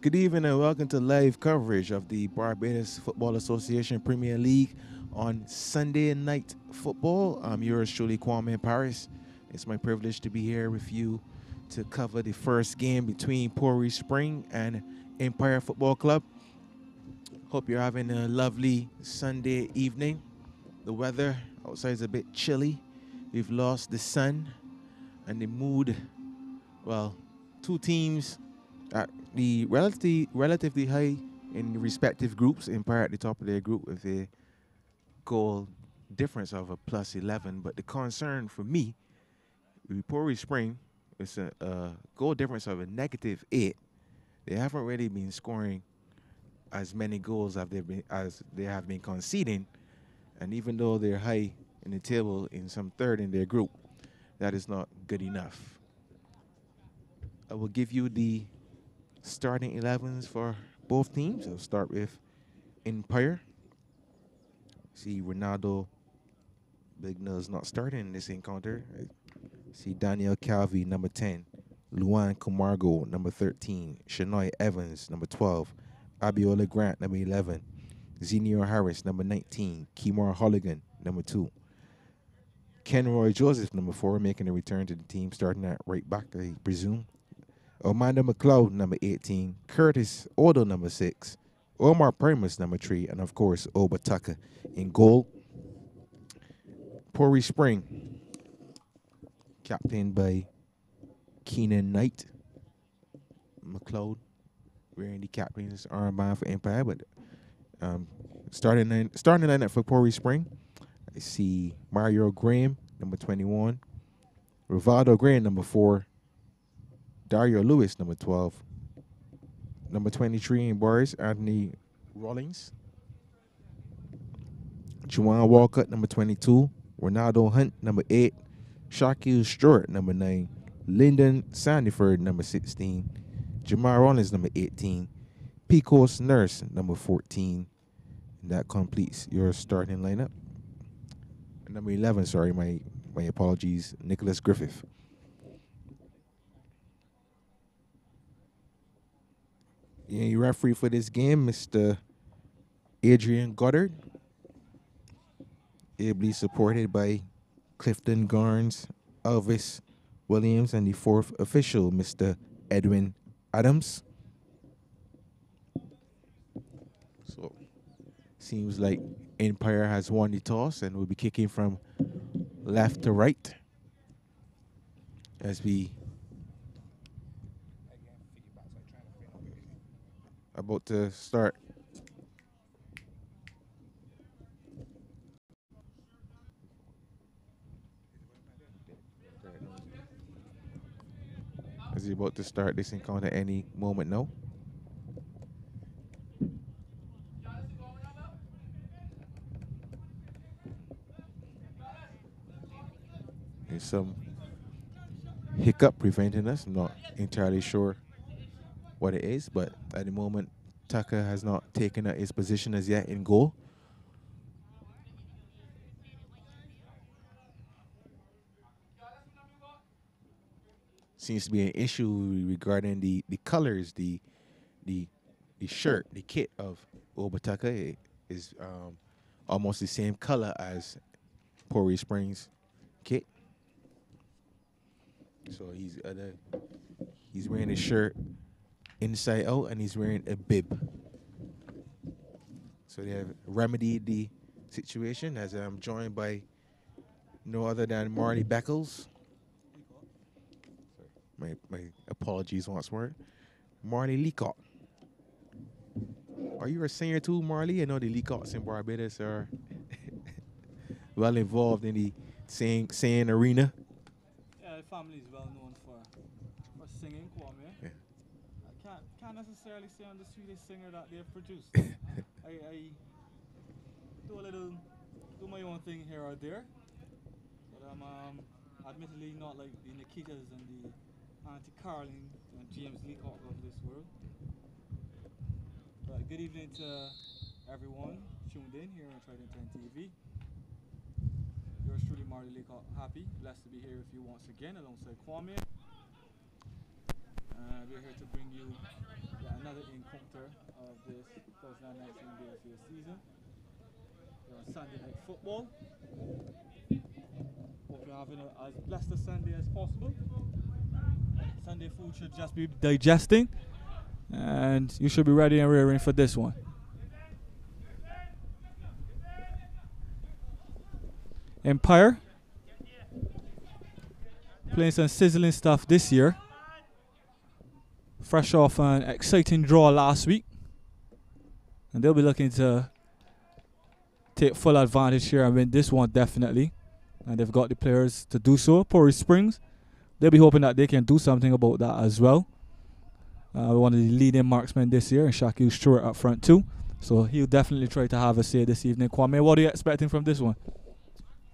Good evening and welcome to live coverage of the Barbados Football Association Premier League on Sunday night football. I'm yours truly, Kwame Paris. It's my privilege to be here with you to cover the first game between POREY Spring and Empire Football Club. Hope you're having a lovely Sunday evening. The weather outside is a bit chilly. We've lost the sun and the mood. Well, two teams at the relatively high in the respective groups. Empire at the top of their group with a goal difference of a plus 11. But the concern for me, with POREY Spring, is a goal difference of a negative 8. They haven't really been scoring as many goals as they have been conceding, and even though they're high in the table in some third in their group, that is not good enough. I will give you the starting 11s for both teams. I'll start with Empire. See Ronaldo Bignell's not starting in this encounter. I see Daniel Calvi, number 10. Luan Camargo, number 13. Shanoy Evans, number 12. Abiola Grant, number 11. Zenio Harris, number 19. Kimar Holligan, number 2. Kenroy Joseph, number 4, making a return to the team, starting at right back, I presume. Amanda McLeod, number 18. Curtis Odo, number 6. Omar Primus, number 3. And, of course, Oba Tucker in goal. POREY Spring, captained by Keenan Knight. McLeod wearing the captain's armband for Empire, but starting lineup for POREY Spring. I see Mario Graham, number 21. Rivaldo Graham, number 4. Dario Lewis, number 12. Number 23 in bars, Anthony Rawlings. Juwan Walcott, number 22. Ronaldo Hunt, number 8. Shaquille Stewart, number 9. Lyndon Sandiford, number 16. Jamar Rollins, number 18. Picos Nurse, number 14. And that completes your starting lineup. Number 11, sorry, my apologies, Nicholas Griffith. The referee for this game, Mr. Adrian Goddard, ably supported by Clifton Garnes, Elvis Williams, and the fourth official, Mr. Edwin Adams. So, seems like Empire has won the toss and will be kicking from left to right as we about to start. As he about to start this encounter any moment now. There's some hiccup preventing us. I'm not entirely sure what it is, but at the moment, Tucker has not taken his position as yet in goal. Seems to be an issue regarding the colors, the the shirt, the kit of Obataka is almost the same color as POREY Springs kit. So he's wearing a shirt inside out and he's wearing a bib. So they have remedied the situation as I'm joined by no other than Marley Beckles. My apologies once more. Marley Leacock. Are you a singer too, Marley? I know the Leacocks in Barbados are well involved in the singing arena. Yeah, the family is well known for singing, Kwame. Yeah. I can't necessarily say I'm the sweetest singer that they've produced. I do my own thing here or there, but I'm admittedly not like the Nikitas and the Auntie Carlin and James Leacock of this world. But good evening to everyone tuned in here on Trident 10 TV. Yours truly, Marty Leacock, happy, blessed to be here with you once again alongside Kwame. We're here to bring you another encounter of this 2019 BDFSP season. We're on Sunday night football. Hope you're having as blessed a Sunday as possible. Sunday food should just be digesting, and you should be ready and rearing for this one. Empire playing some sizzling stuff this year, fresh off an exciting draw last week, and they'll be looking to take full advantage here and win this one definitely, and they've got the players to do so. POREY Springs, they'll be hoping that they can do something about that as well. One of the leading marksmen this year, and Shaquille Stewart up front too, so he'll definitely try to have a say this evening. Kwame, what are you expecting from this one?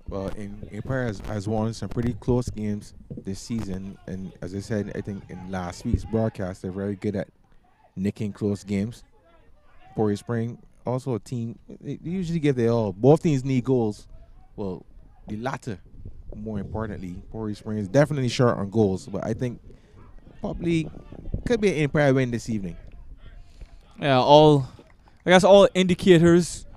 Well, Empire has won some pretty close games this season, and as I said, I think in last week's broadcast, they're very good at nicking close games. POREY Spring, also a team, they usually give their all. Both teams need goals. Well, the latter, more importantly. POREY Spring is definitely short on goals, but I think probably could be an Empire win this evening. Yeah, I guess all indicators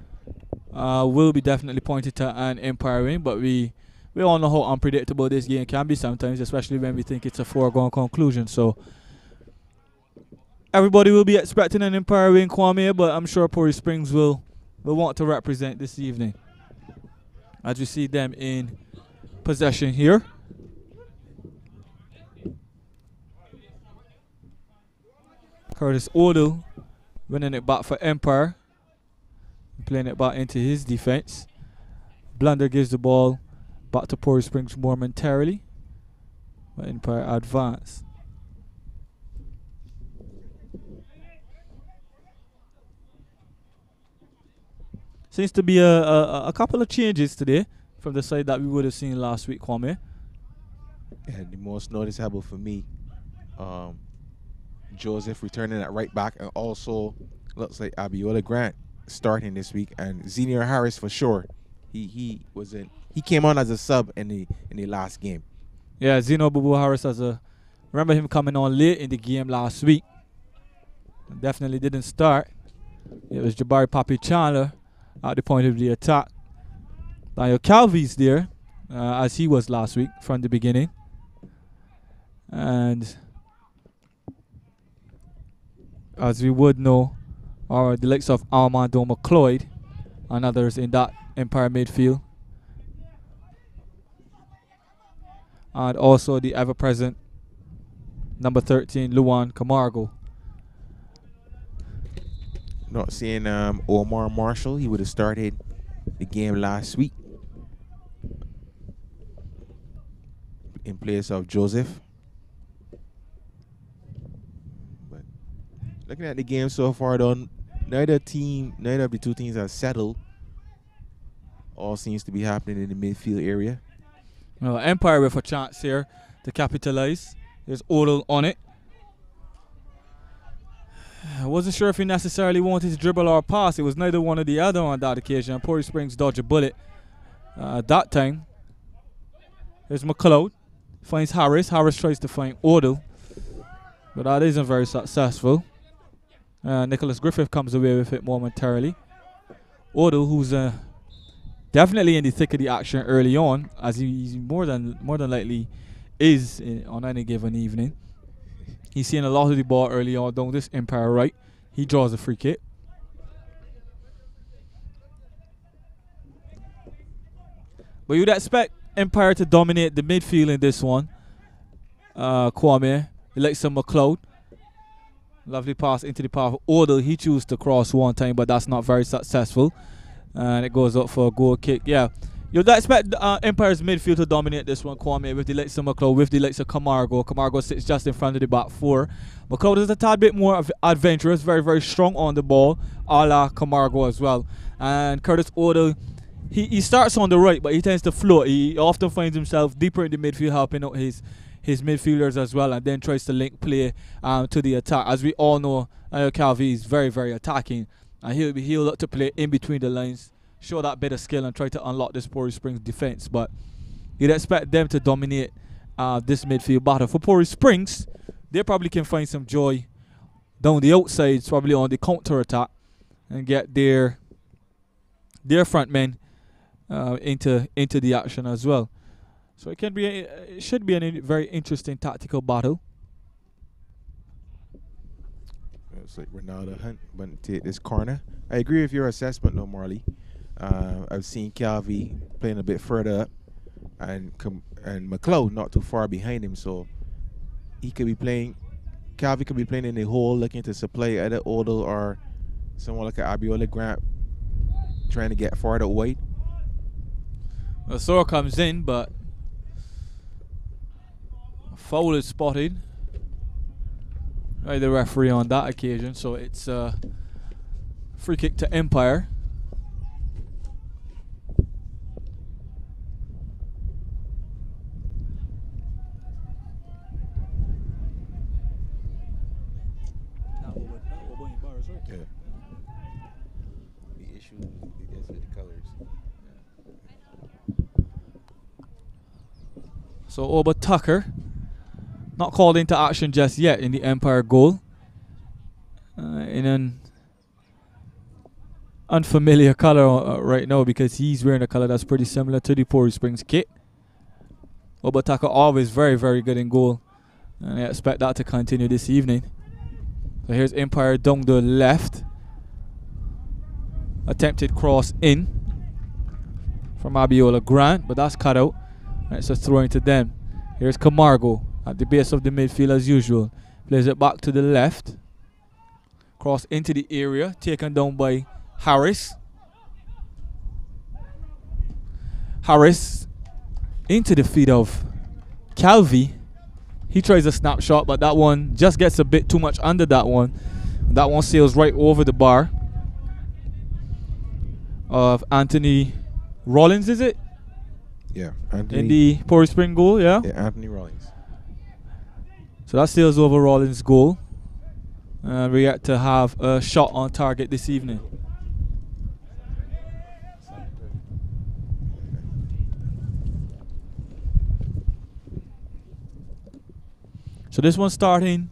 will be definitely pointed to an Empire win, but we all know how unpredictable this game can be sometimes, especially when we think it's a foregone conclusion. So everybody will be expecting an Empire win, Kwame, but I'm sure POREY Springs will want to represent this evening, as we see them in possession here. Curtis Odell winning it back for Empire, playing it back into his defense. Blunder gives the ball back to POREY Springs momentarily, but Empire advance. Seems to be a couple of changes today from the side that we would have seen last week, Kwame. Yeah, the most noticeable for me, Joseph returning at right back, and also looks like Abiola Grant starting this week, and Zenior Harris for sure. He came on as a sub in the last game. Yeah, Zeno Bubu Harris remember him coming on late in the game last week. Definitely didn't start. It was Jabari Papi Chandler at the point of the attack. Daniel Calvi's there, as he was last week from the beginning. And as we would know, are the likes of Armando McLeod and others in that Empire midfield. And also the ever-present number 13, Luan Camargo. Not seeing Omar Marshall. He would have started the game last week in place of Joseph. But looking at the game so far, though, neither of the two teams are settled. All seems to be happening in the midfield area. Well, Empire with a chance here to capitalize. There's Odell on it. I wasn't sure if he necessarily wanted to dribble or pass. It was neither one or the other on that occasion. POREY Springs dodged a bullet that time. There's McLeod. Finds Harris. Harris tries to find Odell, but that isn't very successful. Nicholas Griffith comes away with it momentarily. Odell, who's definitely in the thick of the action early on, as he's more than likely is on any given evening. He's seeing a lot of the ball early on down this Empire right. He draws a free kick. But you'd expect Empire to dominate the midfield in this one. Kwame, the likes of McLeod. Lovely pass into the path of Odell. He chose to cross one time, but that's not very successful. And it goes up for a goal kick. Yeah, you'd expect Empire's midfield to dominate this one, Kwame, with the likes of McLeod, with the likes of Camargo. Camargo sits just in front of the back four. McLeod is a tad bit more adventurous, very, very strong on the ball, a la Camargo as well. And Curtis Odell, he starts on the right, but he tends to float. He often finds himself deeper in the midfield, helping out his midfielders as well, and then tries to link play to the attack. As we all know, Calvi is very, very attacking. And he'll look to play in between the lines, show that bit of skill, and try to unlock this POREY Springs defense. But you'd expect them to dominate this midfield battle. For POREY Springs, they probably can find some joy down the outside, probably on the counter attack, and get their front men into the action as well. So it should be a very interesting tactical battle. It's like Ronaldo Hunt went to take this corner. I agree with your assessment, though, Marley. I've seen Calvi playing a bit further up, and McLeod not too far behind him, so he could be playing. Calvi could be playing in the hole, looking to supply either Odell or someone like Abiola Grant, trying to get farther away. Sora comes in, but foul is spotted by the referee on that occasion, so it's free kick to Empire. Yeah. The issue is with the colors. So Oba Tucker not called into action just yet in the Empire goal. In an unfamiliar color right now, because he's wearing a color that's pretty similar to the POREY Springs kit. Oba Tucker always very, very good in goal, and I expect that to continue this evening. So here's Empire down the left. Attempted cross in from Abiola Grant, but that's cut out. Right, so throwing to them. Here's Camargo at the base of the midfield as usual. Plays it back to the left. Cross into the area, taken down by Harris. Harris into the feet of Calvi. He tries a snapshot, but that one just gets a bit too much under that one. That one sails right over the bar of Anthony Rollins, is it? Yeah, Anthony. In the POREY Spring goal, yeah? Yeah, Anthony Rollins. So that sails over Rollins' goal. And we get to have a shot on target this evening. So this one's starting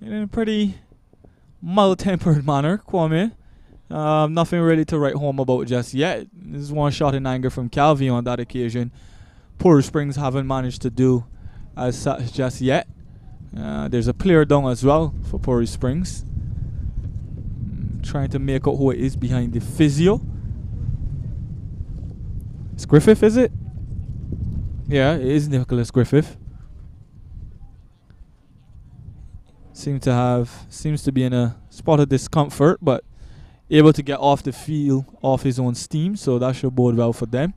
in a pretty mild-tempered manner, Kwame. Nothing really to write home about just yet. This is one shot in anger from Calvi on that occasion. POREY Springs haven't managed to do as such just yet. There's a player down as well for POREY Springs. Trying to make out who it is behind the physio. It's Griffith, is it? Yeah, it is Nicholas Griffith. Seems to be in a spot of discomfort, but able to get off the field off his own steam, so that should bode well for them.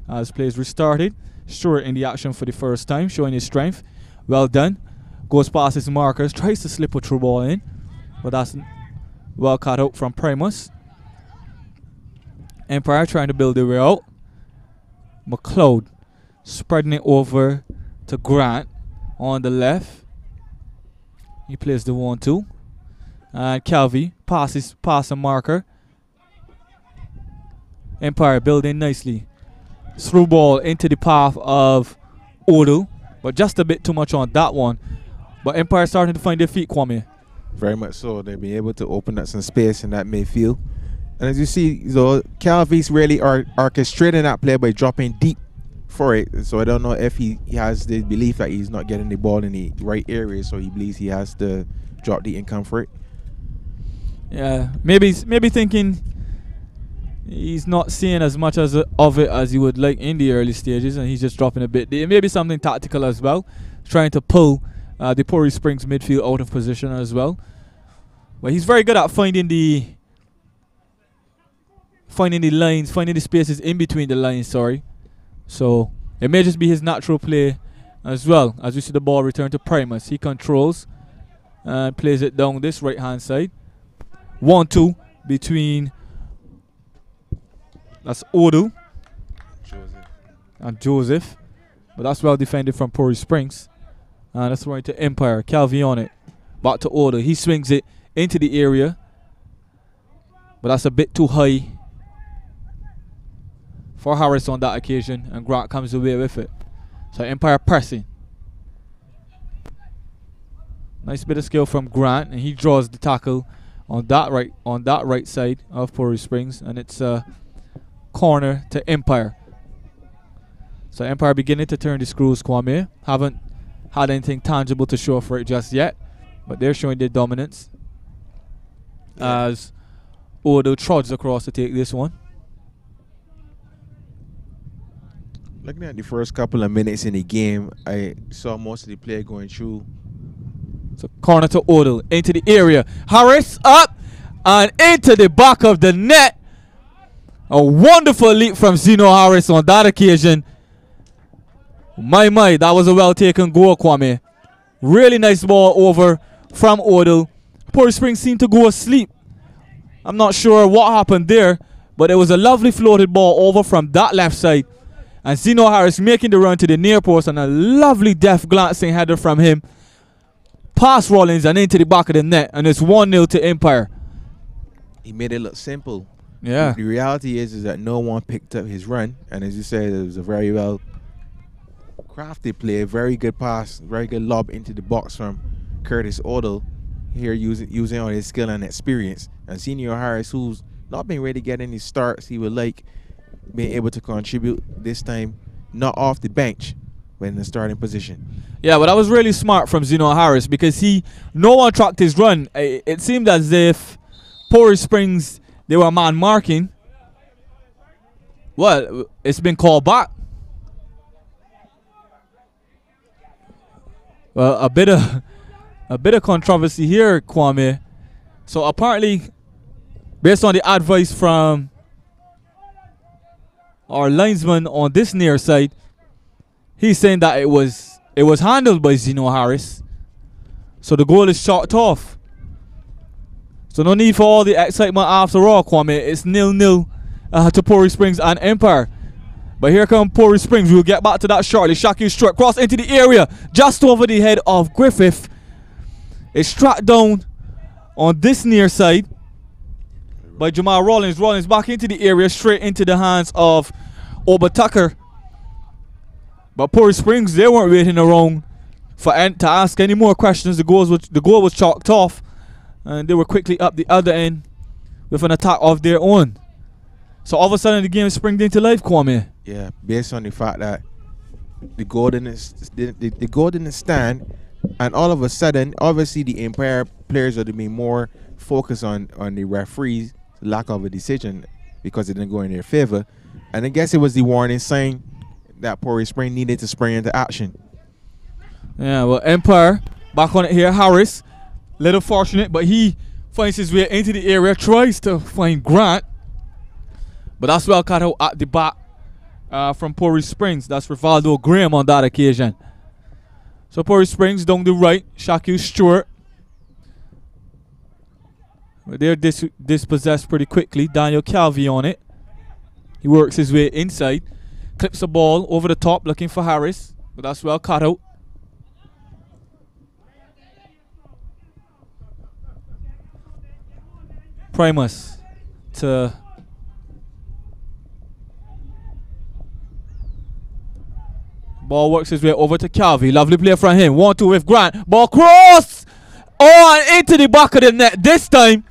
As plays restarted, Stewart in the action for the first time, showing his strength. Well done. Goes past his markers, tries to slip a through ball in, but that's well cut out from Primus. Empire trying to build their way out. McLeod spreading it over to Grant on the left. He plays the 1-2. And Calvi passes past a marker. Empire building nicely. Through ball into the path of Odu, but just a bit too much on that one. But Empire starting to find their feet, Kwame. Very much so. They'll be able to open up some space in that midfield. And as you see, though, Calvi's really orchestrating that play by dropping deep for it. So I don't know if he has the belief that he's not getting the ball in the right area, so he believes he has to drop the income for it. Yeah, maybe thinking he's not seeing as much of it as he would like in the early stages, and he's just dropping a bit. Maybe something tactical as well, trying to pull the POREY Springs midfield out of position as well. But he's very good at finding the lines, finding the spaces in between the lines. Sorry, so it may just be his natural play as well. As we see the ball return to Primus, he controls and plays it down this right hand side. 1-2 between that's Odu and Joseph, but that's well defended from POREY Springs. And that's right to Empire. Calvi on it, back to Odu. He swings it into the area, but that's a bit too high for Harris on that occasion, and Grant comes away with it. So Empire pressing. Nice bit of skill from Grant, and he draws the tackle on that right side of POREY Springs, and it's a corner to Empire. So Empire beginning to turn the screws, Kwame. Haven't had anything tangible to show for it just yet, but they're showing their dominance as Odo trods across to take this one. Looking at the first couple of minutes in the game, I saw most of the play going through. So corner to Odo, into the area. Harris up and into the back of the net. A wonderful leap from Zeno Harris on that occasion. My, that was a well-taken goal, Kwame. Really nice ball over from Odo. POREY Springs seemed to go asleep. I'm not sure what happened there, but it was a lovely floated ball over from that left side. And Zeno Harris making the run to the near post, and a lovely deft glancing header from him. Past Rollins and into the back of the net, and it's 1-0 to Empire. He made it look simple. Yeah. The reality is that no one picked up his run, and as you said, it was a very well crafted play, very good pass, very good lob into the box from Curtis Odo. Here using all his skill and experience. And Senior Harris, who's not been ready to get any starts he would like, being able to contribute this time, not off the bench, but in the starting position. Yeah, but that was really smart from Zeno Harris, because no one tracked his run. It seemed as if POREY Springs, they were man marking. Well, it's been called back. Well, a bit of controversy here, Kwame. So apparently, based on the advice from our linesman on this near side, he's saying that it was handled by Zeno Harris. So the goal is shot off. So no need for all the excitement after all, Kwame. It's 0-0 to POREY Springs and Empire. But here come POREY Springs. We'll get back to that shortly. Shaquille Stewart cross into the area, just over the head of Griffith. It's tracked down on this near side by Jamal Rollins. Rollins back into the area, straight into the hands of Oba Tucker. But POREY Springs, they weren't waiting around to ask any more questions. The goal was chalked off, and they were quickly up the other end with an attack of their own. So all of a sudden the game sprang into life, Kwame. Yeah, based on the fact that the goal didn't stand, and all of a sudden, obviously the Empire players would have been more focused on the referee's lack of a decision because it didn't go in their favor. And I guess it was the warning sign that POREY Springs needed to spring into action. Yeah, well, Empire back on it here. Harris, little fortunate, but he finds his way into the area, tries to find Grant, but that's well cut out at the back from POREY Springs. That's Rivaldo Graham on that occasion. So POREY Springs down the right, Shaquille Stewart. They're dispossessed pretty quickly. Daniel Calvi on it. He works his way inside. Clips the ball over the top looking for Harris, but that's well cut out. Primus to ball works his way over to Calvi. Lovely play from him. 1-2 with Grant. Ball cross on into the back of the net. This time,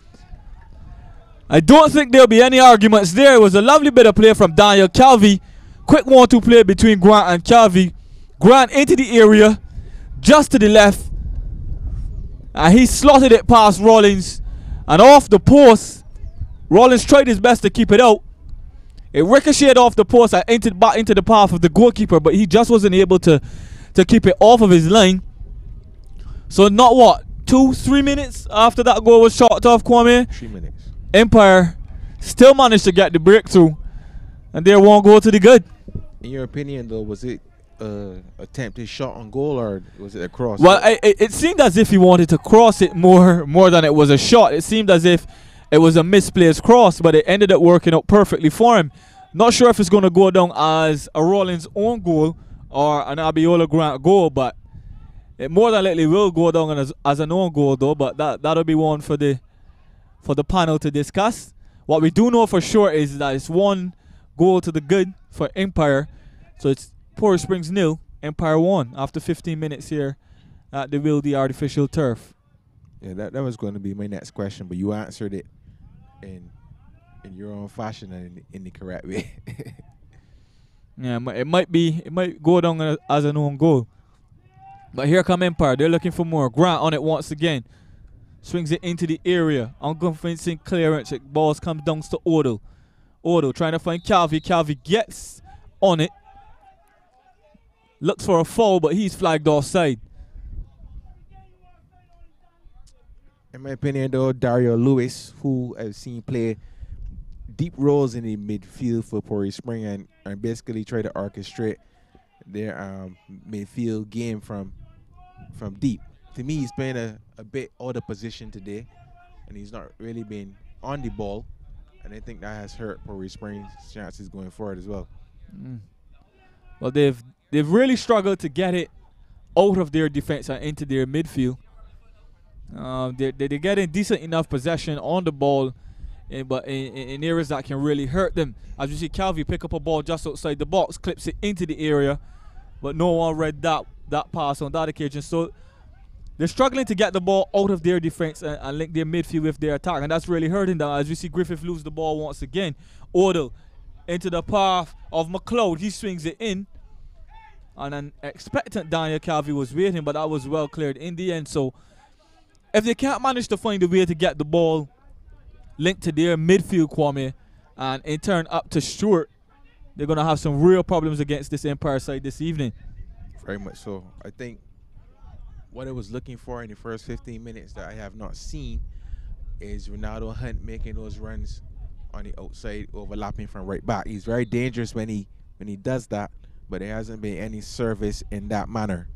I don't think there'll be any arguments there. It was a lovely bit of play from Daniel Calvi. Quick 1-2 play between Grant and Calvi. Grant into the area, just to the left. And he slotted it past Rollins. And off the post, Rollins tried his best to keep it out. It ricocheted off the post and entered back into the path of the goalkeeper, but he just wasn't able to keep it off of his line. So not what, 2-3 minutes after that goal was shot off, Kwame? 3 minutes. Empire still managed to get the breakthrough, and there won't go to the good. In your opinion, though, was it attempted shot on goal, or was it a cross? Well, it seemed as if he wanted to cross it more than it was a shot. It seemed as if it was a misplaced cross, but it ended up working out perfectly for him. Not sure if it's going to go down as a Rollins own goal or an Abiola Grant goal, but it more than likely will go down as an own goal, though. But that'll be one for the panel to discuss. What we do know for sure is that it's 1 goal to the good for Empire. So it's POREY Springs 0, Empire 1 after 15 minutes here at the Wildy artificial turf. Yeah, that was going to be my next question, but you answered it in your own fashion and in the correct way. Yeah, it might go down as an own goal. But here come Empire. They're looking for more. Grant on it once again. Swings it into the area. Unconvincing clearance. Balls comes down to Odell. Odell trying to find Calvi. Calvi gets on it. Looks for a foul, but he's flagged offside. In my opinion, though, Dario Lewis, who I've seen play deep roles in the midfield for POREY Spring and basically try to orchestrate their midfield game from deep. To me, he's playing a bit out of position today, and he's not really been on the ball, and I think that has hurt POREY Spring's chances going forward as well. Well, they've really struggled to get it out of their defense and into their midfield. They're getting decent enough possession on the ball, but in areas that can really hurt them. As you see, Calvi pick up a ball just outside the box, clips it into the area, but no one read that pass on that occasion. So they're struggling to get the ball out of their defense and link their midfield with their attack, and that's really hurting them. As we see Griffith lose the ball once again. Odell into the path of McLeod. He swings it in, and an expectant Daniel Calvi was waiting, but that was well cleared in the end. So if they can't manage to find a way to get the ball linked to their midfield, Kwame, and in turn up to Stewart, they're going to have some real problems against this Empire side this evening. Very much so. I think what I was looking for in the first 15 minutes that I have not seen is Ronaldo Hunt making those runs on the outside, overlapping from right back. He's very dangerous when he does that, but there hasn't been any service in that manner.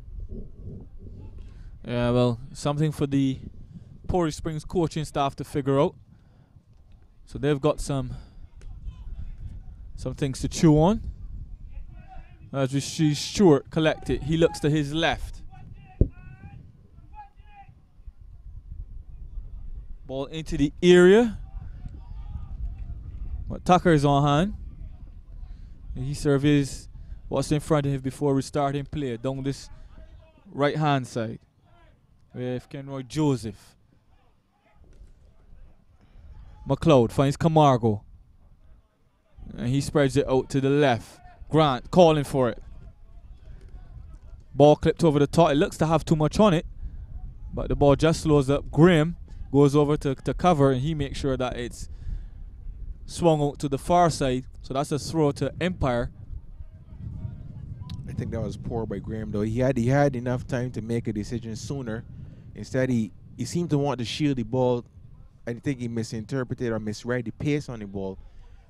Yeah, well, something for the POREY Springs coaching staff to figure out. So they've got some things to chew on. As we see Stewart collect it, he looks to his left. Ball into the area. But Tucker is on hand. And he surveys what's in front of him before restarting play down this right hand side with Kenroy Joseph. McLeod finds Camargo, and he spreads it out to the left. Grant calling for it. Ball clipped over the top. It looks to have too much on it, but the ball just slows up. Graham goes over to cover, and he makes sure that it's swung out to the far side. So that's a throw to Empire. I think that was poor by Graham, though. He had enough time to make a decision sooner. Instead, he seemed to want to shield the ball. I think he misinterpreted or misread the pace on the ball,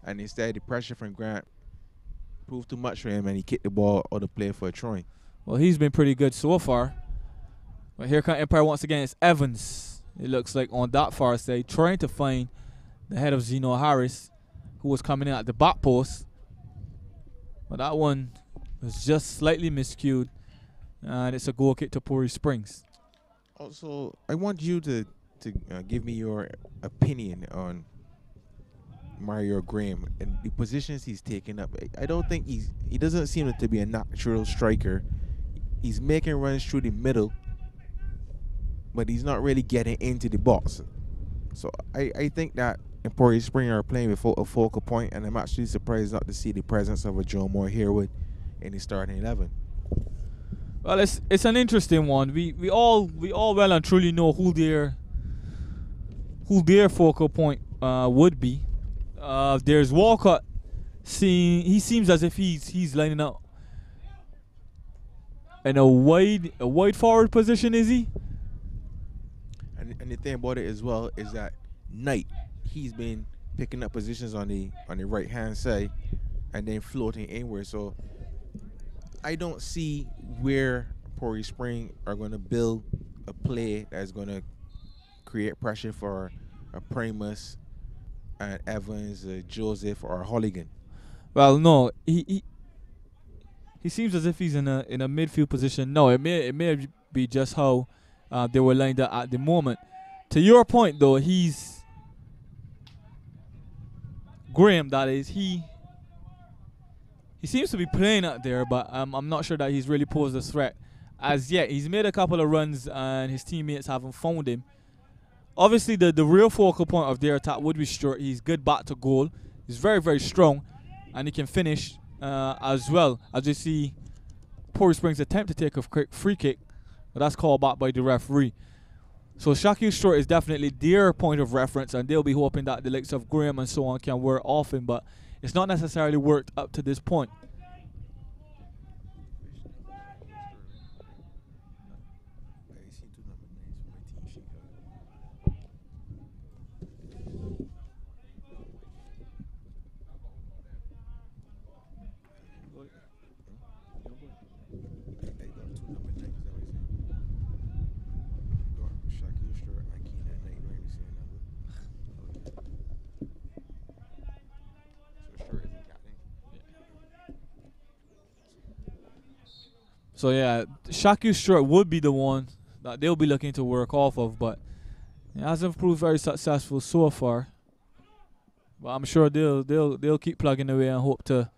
and instead the pressure from Grant proved too much for him, and he kicked the ball out of play for a throwing. Well, he's been pretty good so far. But here comes Empire once again. It's Evans. It looks like on that far side, trying to find the head of Zeno Harris, who was coming in at the back post. But that one was just slightly miscued, and it's a goal kick to POREY Springs. Also, I want you to give me your opinion on Mario Graham and the positions he's taken up. I don't think he doesn't seem to be a natural striker. He's making runs through the middle, but he's not really getting into the box. So I think that POREY Spring are playing with a focal point, and I'm actually surprised not to see the presence of a Joe Moore Harewood in the starting 11. Well, it's an interesting one. We all well and truly know who their focal point would be. There's Walcott. He seems as if he's lining up in a wide forward position. Is he? And the thing about it as well is that Knight, he's been picking up positions on the right hand side and then floating inward. So I don't see where POREY Spring are going to build a play that's going to create pressure for a Primus and Evans, Joseph, or Holligan. Well, no, he seems as if he's in a midfield position. No, it may be just how they were lined up at the moment. To your point, though, Graham, that is, he seems to be playing out there, but I'm not sure that he's really posed a threat as yet. He's made a couple of runs and his teammates haven't found him. Obviously, the real focal point of their attack would be Stewart. He's good back to goal. He's very, very strong, and he can finish as well. As you see, POREY Springs attempt to take a quick free kick, but that's called back by the referee. So Shaquille Stewart is definitely their point of reference, and they'll be hoping that the likes of Graham and so on can work off him, but it's not necessarily worked up to this point. So yeah, Shaquille Stewart would be the one that they'll be looking to work off of, but it hasn't proved very successful so far. But I'm sure they'll keep plugging away and hope to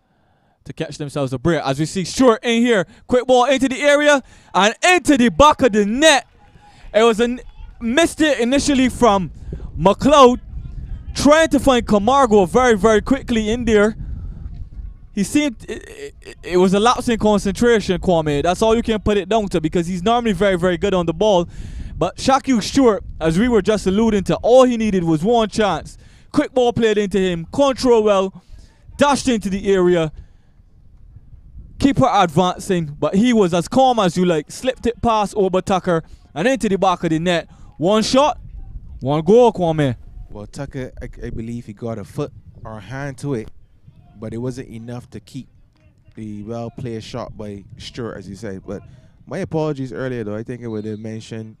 catch themselves a break. As we see Stewart in here, quick ball into the area and into the back of the net. It was a missed it initially from McLeod, trying to find Camargo very, very quickly in there. He seemed it was a lapse in concentration, Kwame. That's all you can put it down to, because he's normally very, very good on the ball. But Shaquille Stewart, as we were just alluding to, all he needed was one chance. Quick ball played into him, control well, dashed into the area. Keeper advancing, but he was as calm as you like. Slipped it past over Tucker and into the back of the net. One shot, one goal, Kwame. Well, Tucker, I believe he got a foot or a hand to it, but it wasn't enough to keep the well-played shot by Stewart, as you say. But my apologies earlier, though. I think I would have mentioned,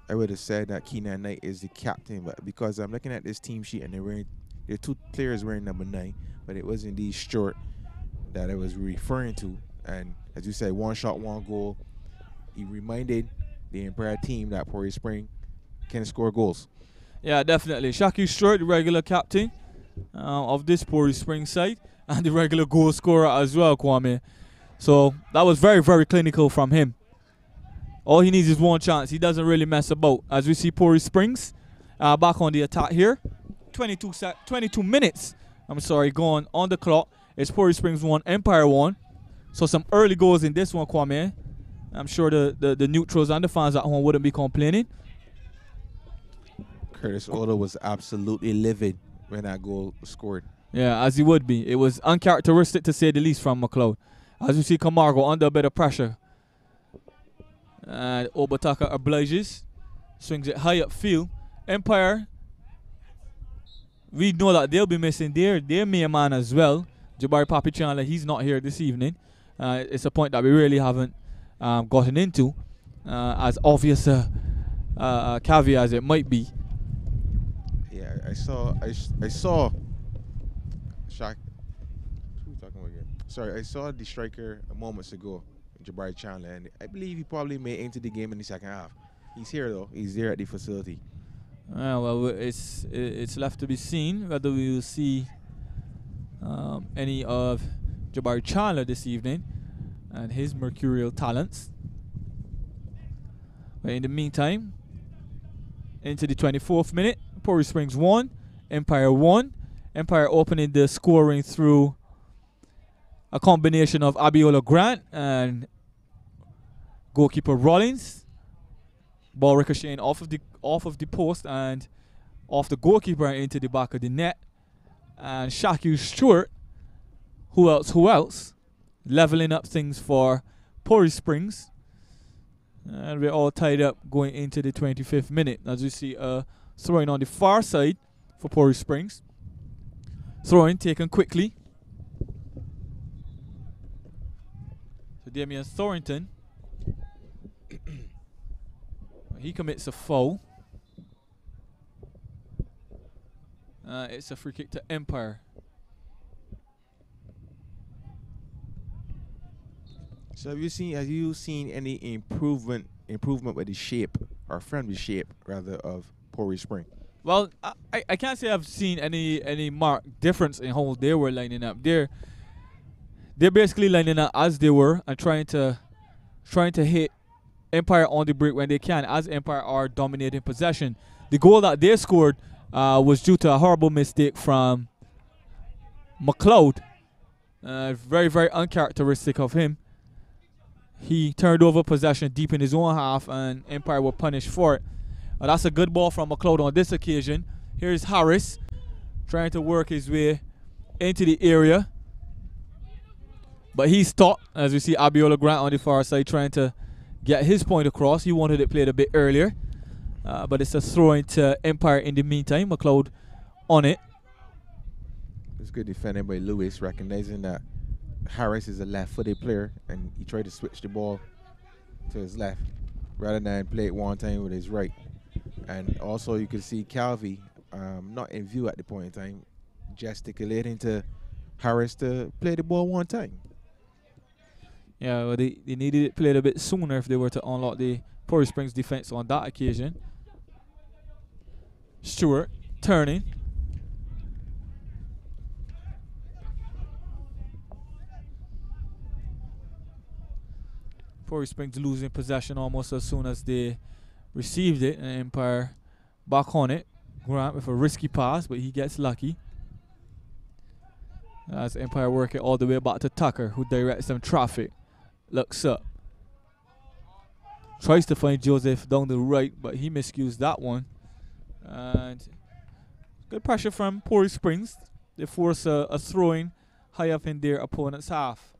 I would have said that Keenan Knight is the captain, but because I'm looking at this team sheet and there are two players wearing number 9, but it was indeed Stewart that I was referring to. And as you said, one shot, one goal. He reminded the entire team that POREY Spring can score goals. Yeah, definitely. Shaquille Stewart, the regular captain of this POREY Spring side, and the regular goal scorer as well, Kwame. So that was very, very clinical from him. All he needs is one chance. He doesn't really mess about. As we see POREY Springs back on the attack here. 22 minutes, going on the clock. It's POREY Springs 1, Empire 1. So some early goals in this one, Kwame. I'm sure the neutrals and the fans at home wouldn't be complaining. Curtis Odo was absolutely livid when that goal was scored. Yeah, as he would be. It was uncharacteristic, to say the least, from McLeod. As you see Camargo under a bit of pressure. And Obataka obliges. Swings it high upfield. Empire, we know that they'll be missing their main man as well. Jabari Papi Chandler, he's not here this evening. It's a point that we really haven't gotten into. As obvious a caveat as it might be. Yeah, I saw Shaq. Who are we talking about again? Sorry, I saw the striker moments ago, Jabari Chandler, and I believe he probably may enter the game in the second half. He's here though. He's there at the facility. Well, it's left to be seen whether we will see any of Jabari Chandler this evening and his mercurial talents. But in the meantime, into the 24th minute, POREY Springs 1, Empire 1. Empire opening the scoring through a combination of Abiola Grant and goalkeeper Rollins. Ball ricocheting off of the post and off the goalkeeper and into the back of the net. And Shaquille Stewart, who else, leveling up things for POREY Springs. And we're all tied up going into the 25th minute. As you see, throwing on the far side for POREY Springs. Throwing taken quickly. So Damian Thornton, he commits a foul. It's a free kick to Empire. So have you seen any improvement with the shape, or from the shape rather, of POREY Spring? Well, I can't say I've seen any marked difference in how they were lining up. They're basically lining up as they were and trying to hit Empire on the break when they can, as Empire are dominating possession. The goal that they scored was due to a horrible mistake from McLeod. Very, very uncharacteristic of him. He turned over possession deep in his own half, and Empire were punished for it. That's a good ball from McLeod on this occasion. Here's Harris trying to work his way into the area. But he's stopped, as we see Abiola Grant on the far side trying to get his point across. He wanted it played a bit earlier. But it's a throw into Empire in the meantime. McLeod on it. It's good defending by Lewis, recognizing that Harris is a left-footed player, and he tried to switch the ball to his left rather than play it one time with his right. And also you can see Calvi, not in view at the point in time, gesticulating to Harris to play the ball one time. Yeah, well, they needed it played a bit sooner if they were to unlock the POREY Springs defense on that occasion. Stewart turning. POREY Springs losing possession almost as soon as they received it, and Empire back on it. Grant with a risky pass, but he gets lucky. As Empire work it all the way back to Tucker, who directs some traffic. Looks up. Tries to find Joseph down the right, but he miscues that one. And good pressure from POREY Springs. They force a throw-in high up in their opponent's half.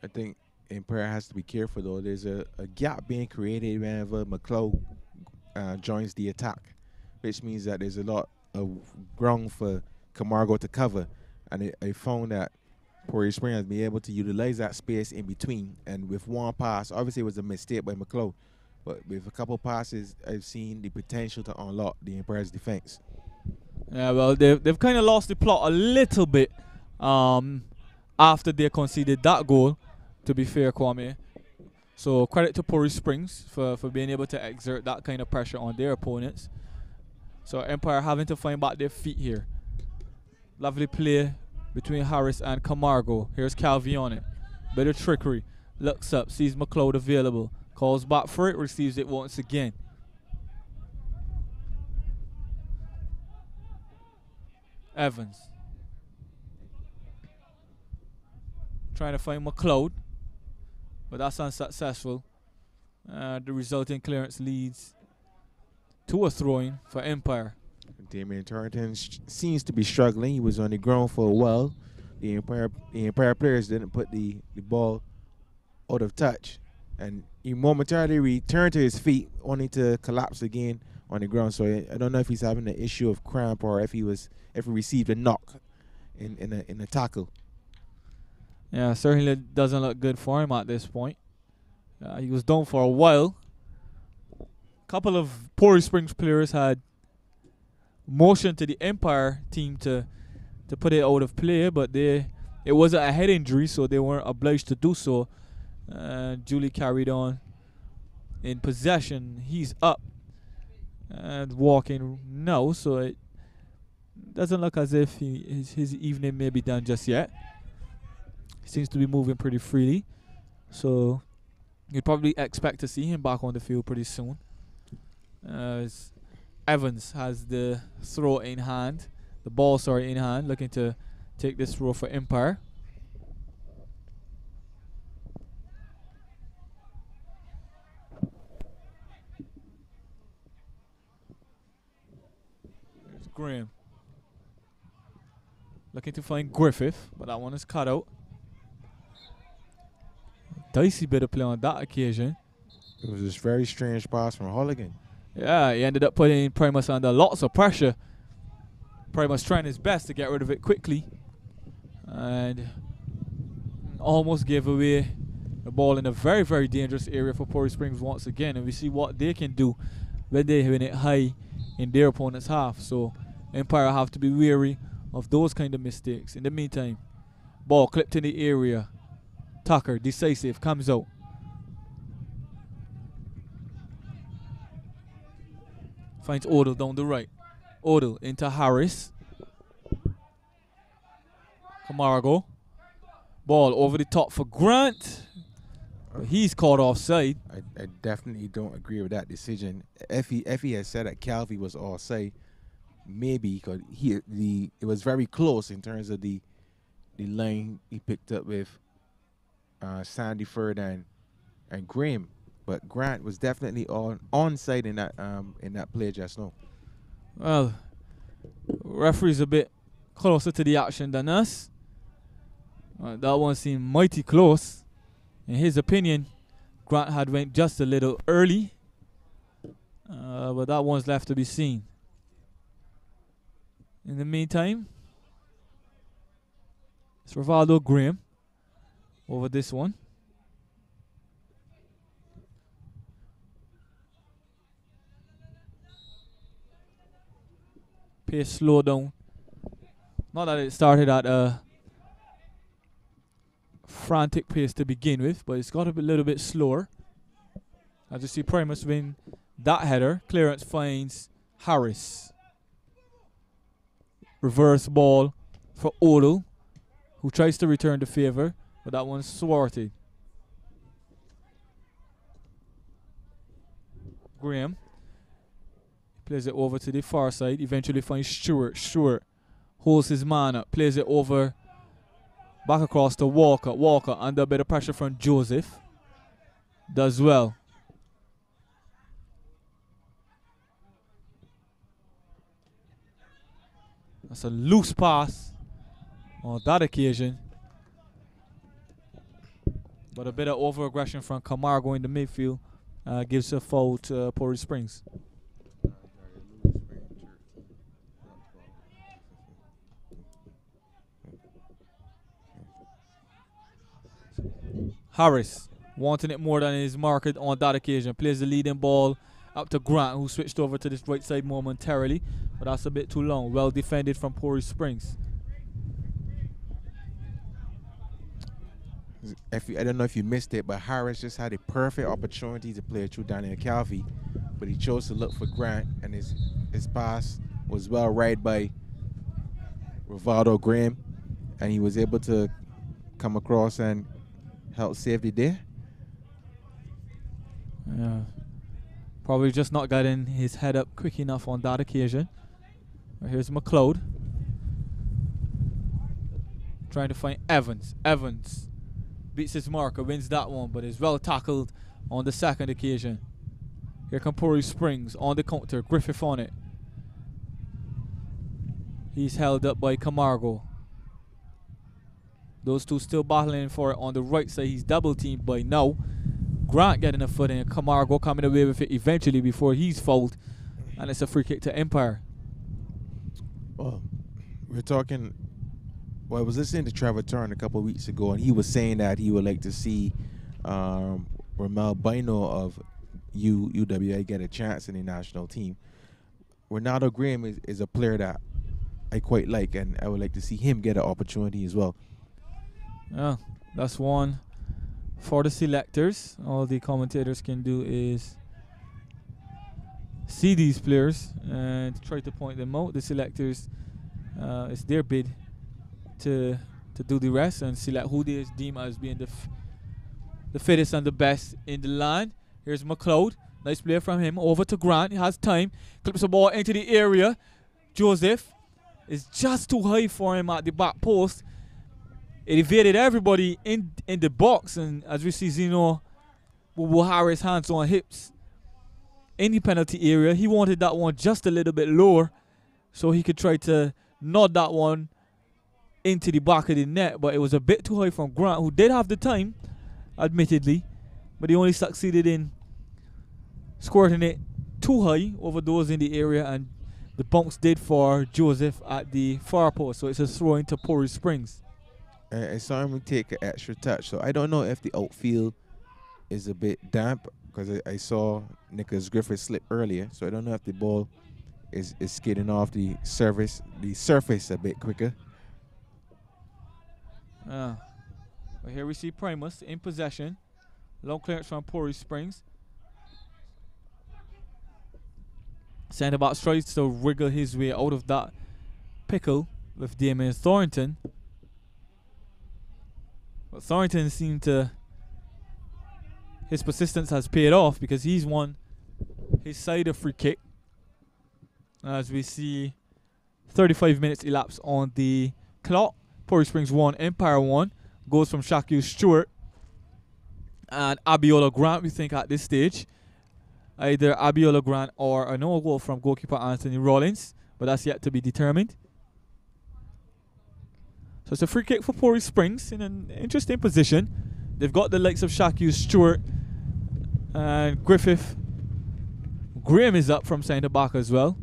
I think Empire has to be careful, though. There's a gap being created whenever McLeod joins the attack, which means that there's a lot of ground for Camargo to cover. And I found that POREY Springs has been able to utilize that space in between. And with one pass, obviously it was a mistake by McLeod, but with a couple passes, I've seen the potential to unlock the Empire's defense. Yeah, well, they've kind of lost the plot a little bit after they conceded that goal, to be fair, Kwame. So credit to POREY Springs for being able to exert that kind of pressure on their opponents. So Empire having to find back their feet here. Lovely play between Harris and Camargo. Here's Calvi on it. Bit of trickery. Looks up, sees McLeod available. Calls back for it, receives it once again. Evans. Trying to find McLeod, but that's unsuccessful. The resulting clearance leads to a throw-in for Empire. Damian Torrington seems to be struggling. He was on the ground for a while. The Empire players didn't put the ball out of touch, and he momentarily returned to his feet, only to collapse again on the ground. So I don't know if he's having an issue of cramp or if he received a knock in a tackle. Yeah, certainly doesn't look good for him at this point. He was down for a while. A couple of POREY Springs players had motion to the Empire team to put it out of play, but it wasn't a head injury, so they weren't obliged to do so. Julie carried on in possession. He's up and walking now, so it doesn't look as if his evening may be done just yet. He seems to be moving pretty freely, so you'd probably expect to see him back on the field pretty soon. As Evans has the throw in hand, the ball, sorry, in hand, looking to take this throw for Empire. There's Graham. Looking to find Griffith, but that one is cut out. Dicey bit of play on that occasion. It was this very strange pass from Holligan. Yeah, he ended up putting Primus under lots of pressure. Primus trying his best to get rid of it quickly, and almost gave away the ball in a very, very dangerous area for POREY Springs once again. And we see what they can do when they win it high in their opponent's half. So Empire have to be wary of those kind of mistakes. In the meantime, ball clipped in the area. Tucker, decisive, comes out. Finds Odell down the right. Odell into Harris. Camargo. Ball over the top for Grant. But he's caught offside. I definitely don't agree with that decision. If he had said that Calvi was offside, maybe because it was very close in terms of the line he picked up with Sandyford and Graham, but Grant was definitely onside in that play just now. Well, referee's a bit closer to the action than us. That one seemed mighty close. In his opinion, Grant had went just a little early, but that one's left to be seen. In the meantime, it's Rivaldo Graham over this one. Pace slow down. Not that it started at a frantic pace to begin with, but it's got a little bit slower. As you see, Primus win that header. Clearance finds Harris. Reverse ball for Odell, who tries to return the favor, but that one's thwarted. Graham plays it over to the far side. Eventually finds Stewart. Stewart holds his man up. Plays it over. Back across to Walker. Walker under a bit of pressure from Joseph. Does well. That's a loose pass on that occasion. But a bit of over-aggression from Camargo in the midfield gives a foul to POREY Springs. Harris wanting it more than his market on that occasion. Plays the leading ball up to Grant, who switched over to this right side momentarily. But that's a bit too long. Well defended from POREY Springs. I don't know if you missed it, but Harris just had a perfect opportunity to play through Daniel Calvi, but he chose to look for Grant, and his pass was well read by Rivaldo Graham, and he was able to come across and help save the day. Yeah, probably just not getting his head up quick enough on that occasion. Here's McLeod trying to find Evans. Evans beats his marker, wins that one, but is well tackled on the second occasion. Here come POREY Springs on the counter. Griffith on it. He's held up by Camargo. Those two still battling for it on the right side. He's double teamed by now. Grant getting a foot in. Camargo coming away with it eventually before he's fouled. And it's a free kick to Empire. Well, we're talking. Well, I was listening to Trevor Turn a couple of weeks ago, and he was saying that he would like to see Ramel Bino of UWA get a chance in the national team. Ronaldo Graham is a player that I quite like, and I would like to see him get an opportunity as well. Yeah, that's one for the selectors. All the commentators can do is see these players and try to point them out. The selectors, it's their bid to do the rest and select who they deem as being the fittest and the best in the land. Here's McLeod. Nice play from him. Over to Grant. He has time. Clips the ball into the area. Joseph is just too high for him at the back post. It evaded everybody in the box, and as we see Zeno Bubu Harris hands on hips in the penalty area. He wanted that one just a little bit lower so he could try to nod that one into the back of the net, but it was a bit too high from Grant, who did have the time, admittedly, but he only succeeded in squirting it too high over those in the area, and the bounce did for Joseph at the far post, so it's a throw into POREY Springs. I saw him take an extra touch, so I don't know if the outfield is a bit damp, because I saw Nicholas Griffith slip earlier, so I don't know if the ball is skidding off the surface a bit quicker. But here we see Primus in possession. Long clearance from POREY Springs. Centre back tries to wriggle his way out of that pickle with Damien Thornton. But Thornton seemed to his persistence has paid off because he's won his side a free kick. As we see 35 minutes elapsed on the clock. POREY Springs 1, Empire 1. Goes from Shaquille Stewart and Abiola Grant, we think, at this stage. Either Abiola Grant or a no goal from goalkeeper Anthony Rollins, but that's yet to be determined. So it's a free kick for POREY Springs in an interesting position. They've got the likes of Shaquille Stewart and Griffith. Graham is up from centre back as well.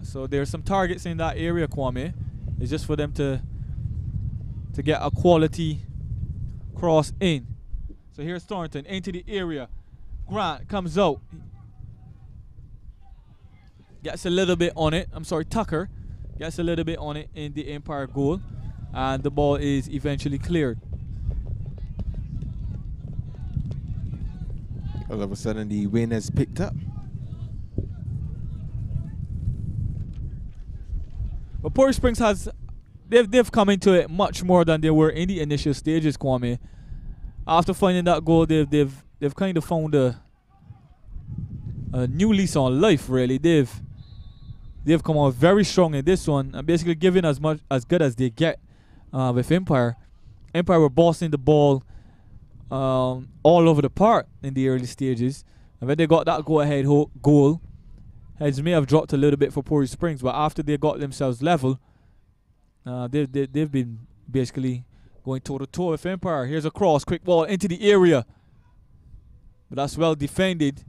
So there's some targets in that area, Kwame. It's just for them to get a quality cross in. So here's Thornton into the area. Grant comes out. Gets a little bit on it. I'm sorry, Tucker gets a little bit on it in the Empire goal. And the ball is eventually cleared. All of a sudden, the wind has picked up. But POREY Springs has, they've come into it much more than they were in the initial stages, Kwame. After finding that goal, they've kind of found a new lease on life. Really, they've come out very strong in this one and basically giving as good as they get with Empire. Empire were bossing the ball all over the park in the early stages, and when they got that go-ahead goal, heads may have dropped a little bit for POREY Springs, but after they got themselves level, they've been basically going toe-to-toe with Empire. Here's a cross, quick ball into the area, but that's well defended.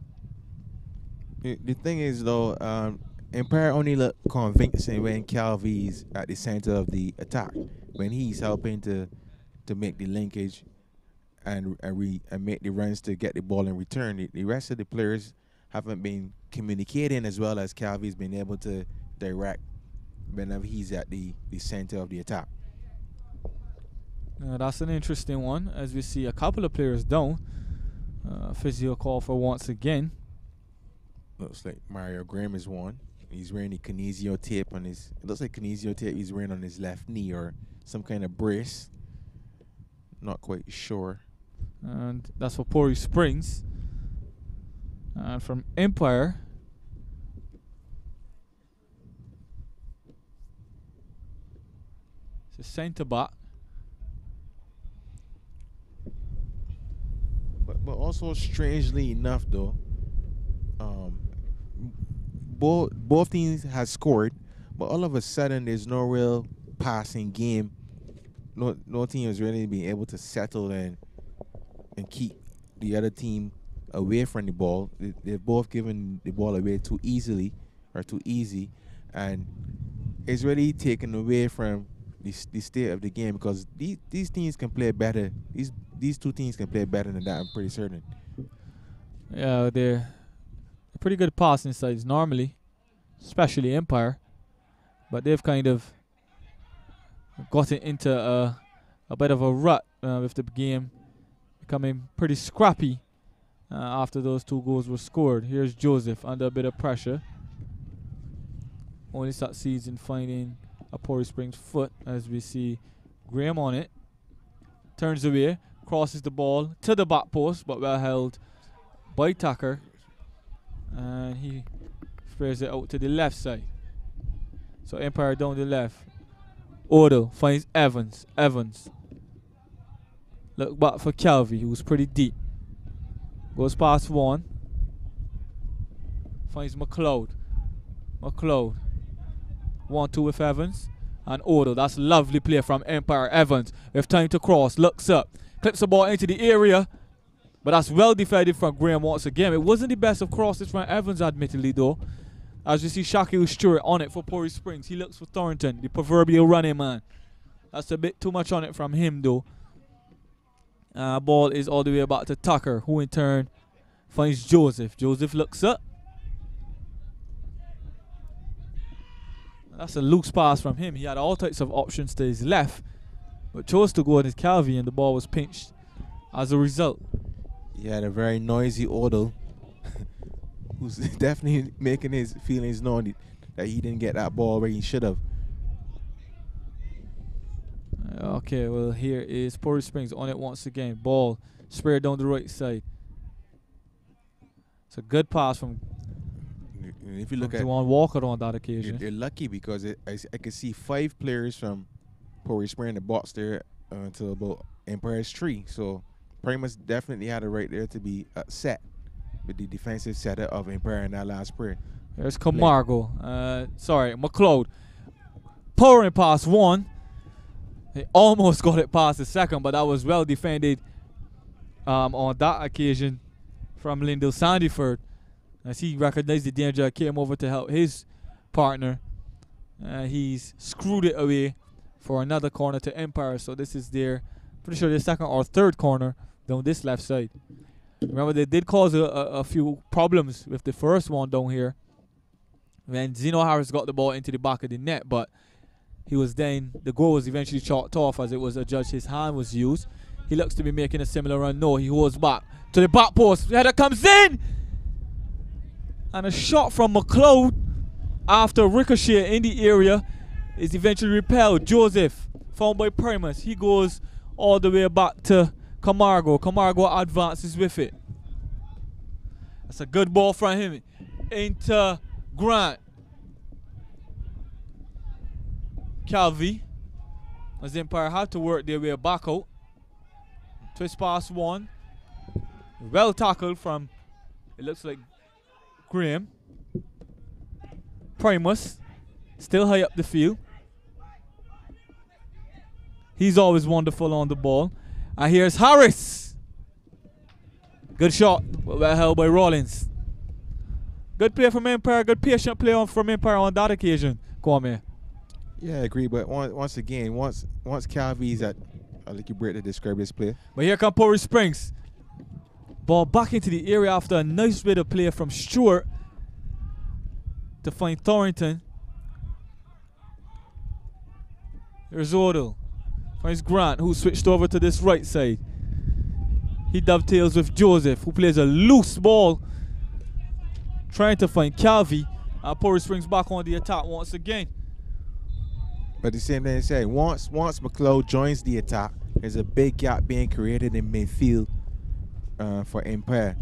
The thing is, though, Empire only look convincing when Calvi's at the center of the attack, when he's helping to make the linkage and make the runs to get the ball in return. The rest of the players haven't been communicating as well as Calvi's been able to direct whenever he's at the center of the attack. That's an interesting one, as we see a couple of players down. Physio call for once again. Looks like Mario Graham is one. He's wearing the kinesio tape on his, it looks like kinesio tape he's wearing on his left knee or some kind of brace. Not quite sure. And that's for POREY Springs. And from Empire, it's a centre back. But also, strangely enough, though, both teams has scored, but all of a sudden there's no real passing game. No team has really been able to settle and keep the other team away from the ball. They've both given the ball away too easily or too easy, and it's really taken away from the state of the game because these teams can play better. These two teams can play better than that, I'm pretty certain. Yeah, they're pretty good passing sides normally, especially Empire, but they've kind of gotten into a bit of a rut with the game becoming pretty scrappy after those two goals were scored. Here's Joseph under a bit of pressure. Only succeeds in finding a POREY Springs foot as we see Graham on it. Turns away, crosses the ball to the back post, but well held by Tucker. And he sprays it out to the left side. So Empire down the left. Odo finds Evans. Look back for Calvi, who's pretty deep. Goes past one. Finds McLeod. 1-2 with Evans. And Odo. That's a lovely play from Empire. Evans with time to cross. Looks up. Clips the ball into the area. But that's well defended from Graham once again. It wasn't the best of crosses from Evans, admittedly, though. As you see Shaquille Stewart on it for POREY Springs. He looks for Thornton, the proverbial running man. That's a bit too much on it from him, though. Ball is all the way back to Tucker, who in turn finds Joseph. Joseph looks up. That's a loose pass from him. He had all types of options to his left, but chose to go on his Calvi, and the ball was pinched as a result. He had a very noisy Odo who's definitely making his feelings known that he didn't get that ball where he should have. Okay, well, here is POREY Springs on it once again. Ball sprayed down the right side. It's a good pass from if you look at Juwan Walker on that occasion. they're lucky because I can see 5 players from POREY Springs in the box there until about Empire's 3. So Primus definitely had a right there to be upset with the defensive setup of Empire in that last play. There's Camargo. McLeod. Pouring past one. He almost got it past the second, but that was well defended on that occasion from Lyndall Sandyford. As he recognized the danger, came over to help his partner. He's screwed it away for another corner to Empire. So this is their, pretty sure their second or third corner down this left side. Remember, they did cause a few problems with the first one down here when Zeno Harris got the ball into the back of the net, but he was then, the goal was eventually chalked off as it was adjudged his hand was used. He looks to be making a similar run. No, he holds back to the back post. Header comes in! And a shot from McLeod after ricochet in the area is eventually repelled. Joseph, found by Primus. He goes all the way back to Camargo. Camargo advances with it. That's a good ball from him into Grant. Calvi, as Empire had to work their way back out. Twist pass one. Well tackled from, it looks like Graham. Primus, still high up the field. He's always wonderful on the ball. And here's Harris. Good shot, well held by Rollins. Good play from Empire, good patient play from Empire on that occasion, Kwame. Yeah, I agree. But once again, once Calvi's at, I'll let you break to describe this play. But here come POREY Springs. Ball back into the area after a nice bit of play from Stewart to find Thornton. Here's Odell. Finds Grant, who switched over to this right side. He dovetails with Joseph, who plays a loose ball, trying to find Calvi. POREY Springs back on the attack once again. But the same thing I said, once McLeod joins the attack, there's a big gap being created in midfield for Empire.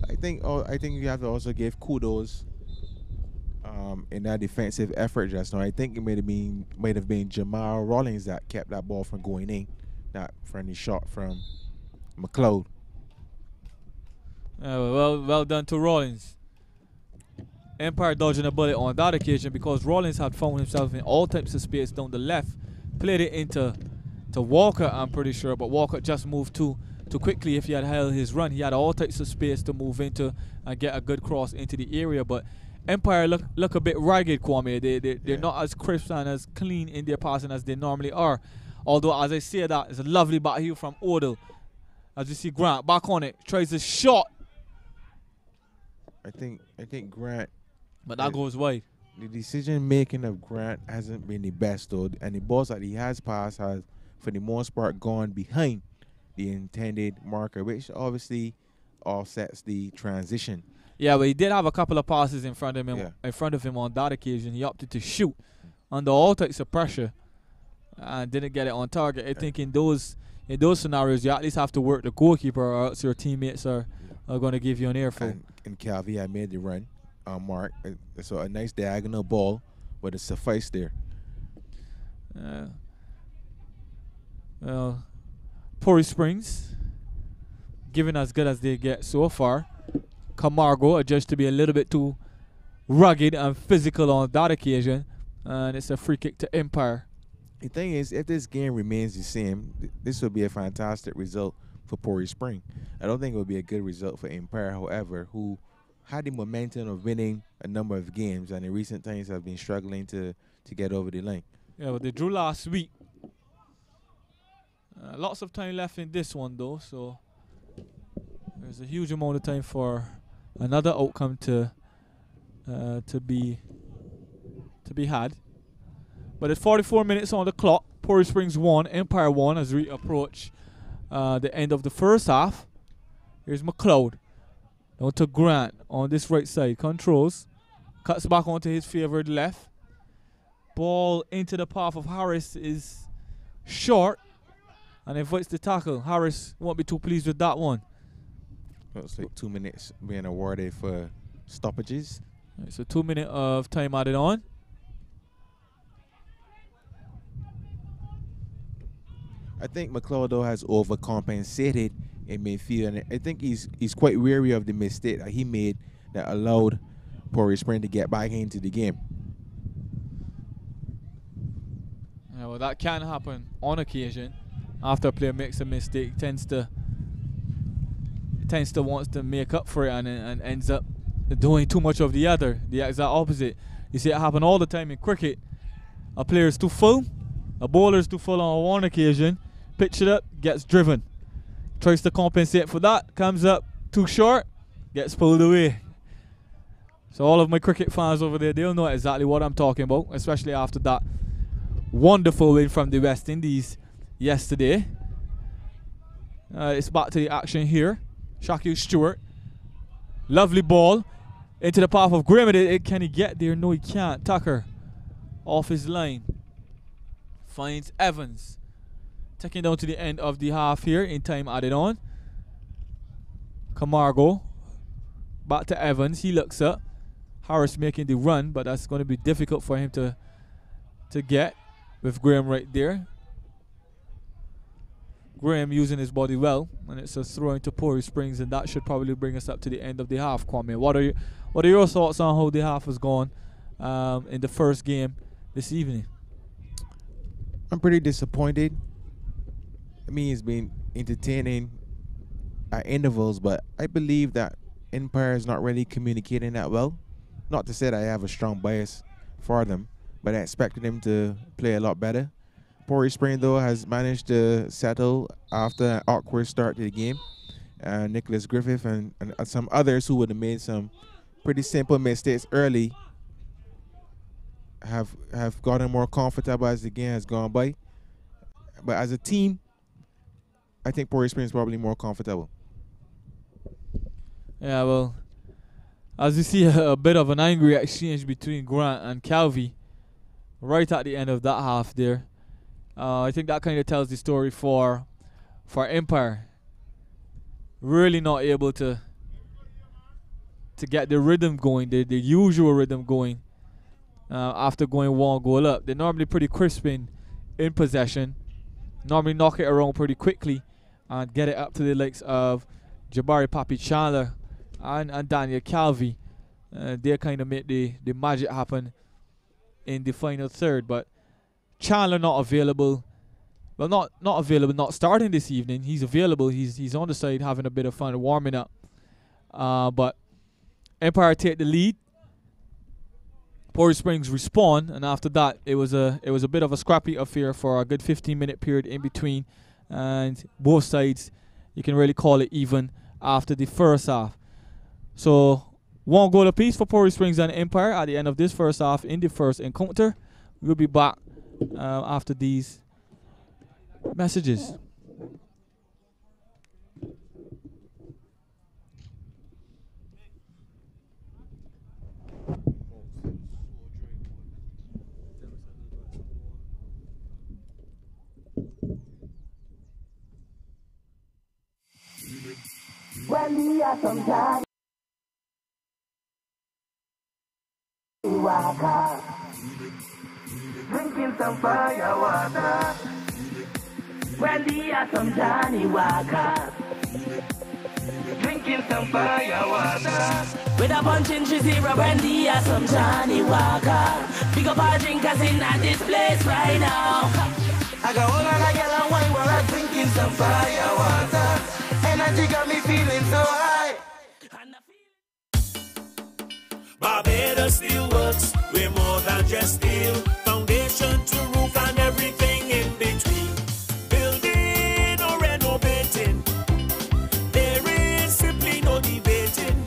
I think you have to also give kudos in that defensive effort just now. I think it might have been Jamal Rollins that kept that ball from going in, that friendly shot from McLeod. Well done to Rollins. Empire dodging a bullet on that occasion because Rollins had found himself in all types of space down the left. Played it into Walker, I'm pretty sure, but Walker just moved too quickly. If he had held his run, he had all types of space to move into and get a good cross into the area. But Empire look a bit ragged, Kwame. They're not as crisp and as clean in their passing as they normally are. Although, as I say that, it's a lovely back heel from Odell. As you see Grant back on it, tries a shot. I think Grant, but that goes wide. The decision making of Grant hasn't been the best though, and the balls that he has passed has, for the most part, gone behind the intended marker, which obviously offsets the transition. Yeah, but he did have a couple of passes in front of him. Yeah. In front of him on that occasion, he opted to shoot under all types of pressure and didn't get it on target. I think in those scenarios, you at least have to work the goalkeeper, or else your teammates are going to give you an earful. And Calvi had made the run on mark, so a nice diagonal ball, but it sufficed there. Well, POREY Springs, given as good as they get so far. Camargo adjudged to be a little bit too rugged and physical on that occasion, and it's a free kick to Empire. The thing is, if this game remains the same, this would be a fantastic result for POREY Spring. I don't think it would be a good result for Empire, however, who had the momentum of winning a number of games and in recent times have been struggling to get over the line. Yeah, but they drew last week. Lots of time left in this one though, so there's a huge amount of time for another outcome to be had. But it's 44 minutes on the clock. POREY Springs 1, Empire 1 as we approach the end of the first half. Here's McLeod. Down to Grant on this right side. Controls. Cuts back onto his favored left. Ball into the path of Harris is short and invites the tackle. Harris won't be too pleased with that one. Looks like 2 minutes being awarded for stoppages. Right, so 2 minutes of time added on. I think McLeod though has overcompensated in midfield, and I think he's quite wary of the mistake that he made that allowed POREY Spring to get back into the game. Yeah, well, that can happen on occasion. After a player makes a mistake, tends to wants to make up for it and ends up doing too much of the other, the exact opposite. You see it happen all the time in cricket. A player is too full, a bowler is too full on one occasion, pitch it up, gets driven. Tries to compensate for that, comes up too short, gets pulled away. So all of my cricket fans over there, they'll know exactly what I'm talking about, especially after that wonderful win from the West Indies yesterday. It's back to the action here. Shaquille Stewart, lovely ball into the path of Graham. Can he get there? No, he can't. Tucker off his line. Finds Evans. Taking down to the end of the half here in time added on. Camargo back to Evans. He looks up. Harris making the run, but that's going to be difficult for him to get with Graham right there. Graham using his body well, and it's a throw into POREY Springs, and that should probably bring us up to the end of the half. Kwame, what are your thoughts on how the half has gone in the first game this evening? I'm pretty disappointed. I mean, it's been entertaining at intervals, but I believe that Empire is not really communicating that well. Not to say that I have a strong bias for them, but I expected them to play a lot better. POREY Spring, though, has managed to settle after an awkward start to the game. Nicholas Griffith and some others who would have made some pretty simple mistakes early have gotten more comfortable as the game has gone by. But as a team, I think POREY Spring is probably more comfortable. Yeah, well, as you see a bit of an angry exchange between Grant and Calvi right at the end of that half there. I think that kind of tells the story for Empire. Really not able to get the rhythm going, the usual rhythm going after going one goal up. They're normally pretty crisp in possession, normally knock it around pretty quickly and get it up to the likes of Jabari Papi Chandler and Daniel Calvi. They kind of make the magic happen in the final third, but Chandler not available. Well, not available, not starting this evening. He's available. He's on the side having a bit of fun warming up. But Empire take the lead. POREY Springs respond, and after that, it was a bit of a scrappy affair for a good 15-minute period in between, and both sides, you can really call it even after the first half. So 1 goal apiece for POREY Springs and Empire at the end of this first half in the first encounter. We'll be back after these messages. When we are sometimes walker, drinking some fire water. When we are some Johnny Walker, drinking some fire water. With a bunch in 3-0, brandy or some Johnny Walker. Pick up our drinkers in at this place right now. I got all on a yellow wine while I'm drinking some fire water. Energy got me feeling so high. Barbados still works. We're more than just steel. Foundation to roof and everything in between. Building or renovating. There is simply no debating.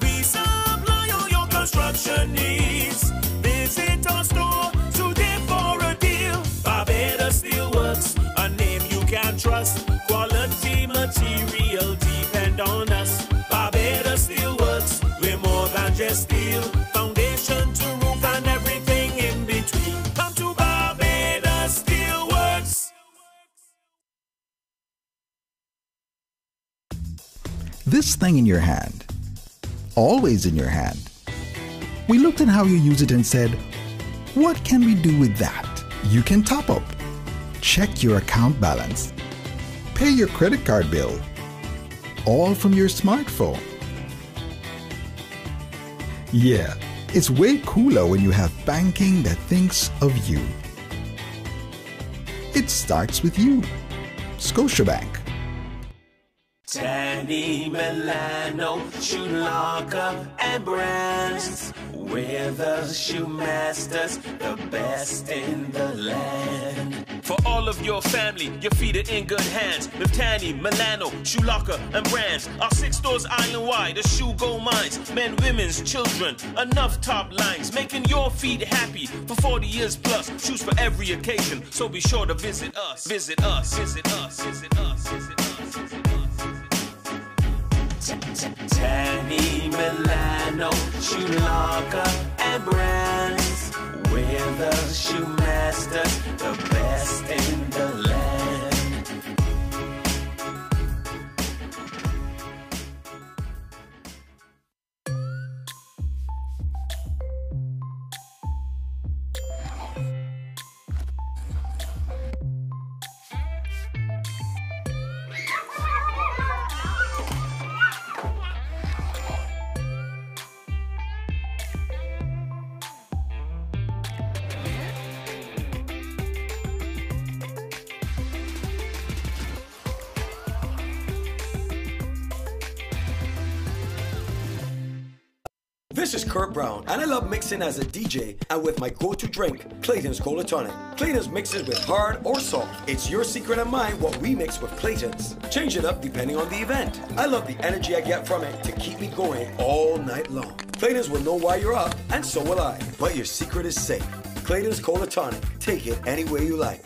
We supply all your construction needs. Visit our store today for a deal. Barbados still works. A name you can trust. Quality material depend on us. Barbados still works. We're more than just steel. Foundation to roof and everything in between. Come to Barbados Steel Works. This thing in your hand, always in your hand. We looked at how you use it and said, what can we do with that? You can top up, check your account balance, pay your credit card bill, all from your smartphone. Yeah, it's way cooler when you have banking that thinks of you. It starts with you. Scotiabank. Tanny, Milano, Shoe Locker, and Brands. We're the shoe masters, the best in the land. For all of your family, your feet are in good hands. With Tanny, Milano, Shoe Locker, and Brands. Our 6 stores island-wide, the shoe gold mines. Men, women's, children, enough top lines. Making your feet happy for 40 years plus. Shoes for every occasion, so be sure to visit us. Visit us, visit us, visit us, visit us, visit us. Tanny, Milano, Shoe Locker, and Brands. We're the shoe masters, the best in the land. This is Kurt Brown, and I love mixing as a DJ and with my go-to drink, Clayton's Cola Tonic. Clayton's mixes with hard or soft. It's your secret and mine what we mix with Clayton's. Change it up depending on the event. I love the energy I get from it to keep me going all night long. Clayton's will know why you're up, and so will I. But your secret is safe. Clayton's Cola Tonic. Take it any way you like.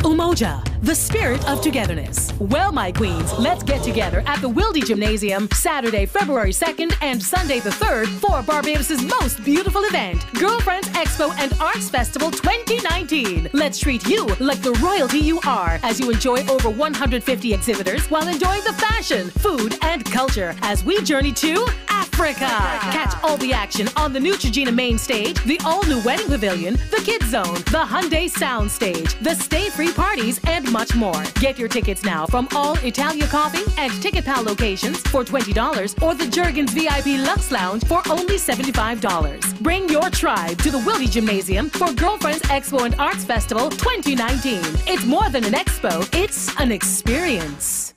Umoja, the spirit of togetherness. Well, my queens, let's get together at the Wilde Gymnasium Saturday, February 2nd and Sunday the 3rd for Barbados' most beautiful event, Girlfriends Expo and Arts Festival 2019. Let's treat you like the royalty you are as you enjoy over 150 exhibitors while enjoying the fashion, food, and culture as we journey to Africa. Catch all the action on the Neutrogena main stage, the all-new wedding pavilion, the kids zone, the Hyundai sound stage, the stay-free parties, and much more. Get your tickets now from all Italia Coffee and TicketPal locations for $20 or the Jurgens VIP Lux Lounge for only $75. Bring your tribe to the Wilde Gymnasium for Girlfriends Expo and Arts Festival 2019. It's more than an expo, it's an experience.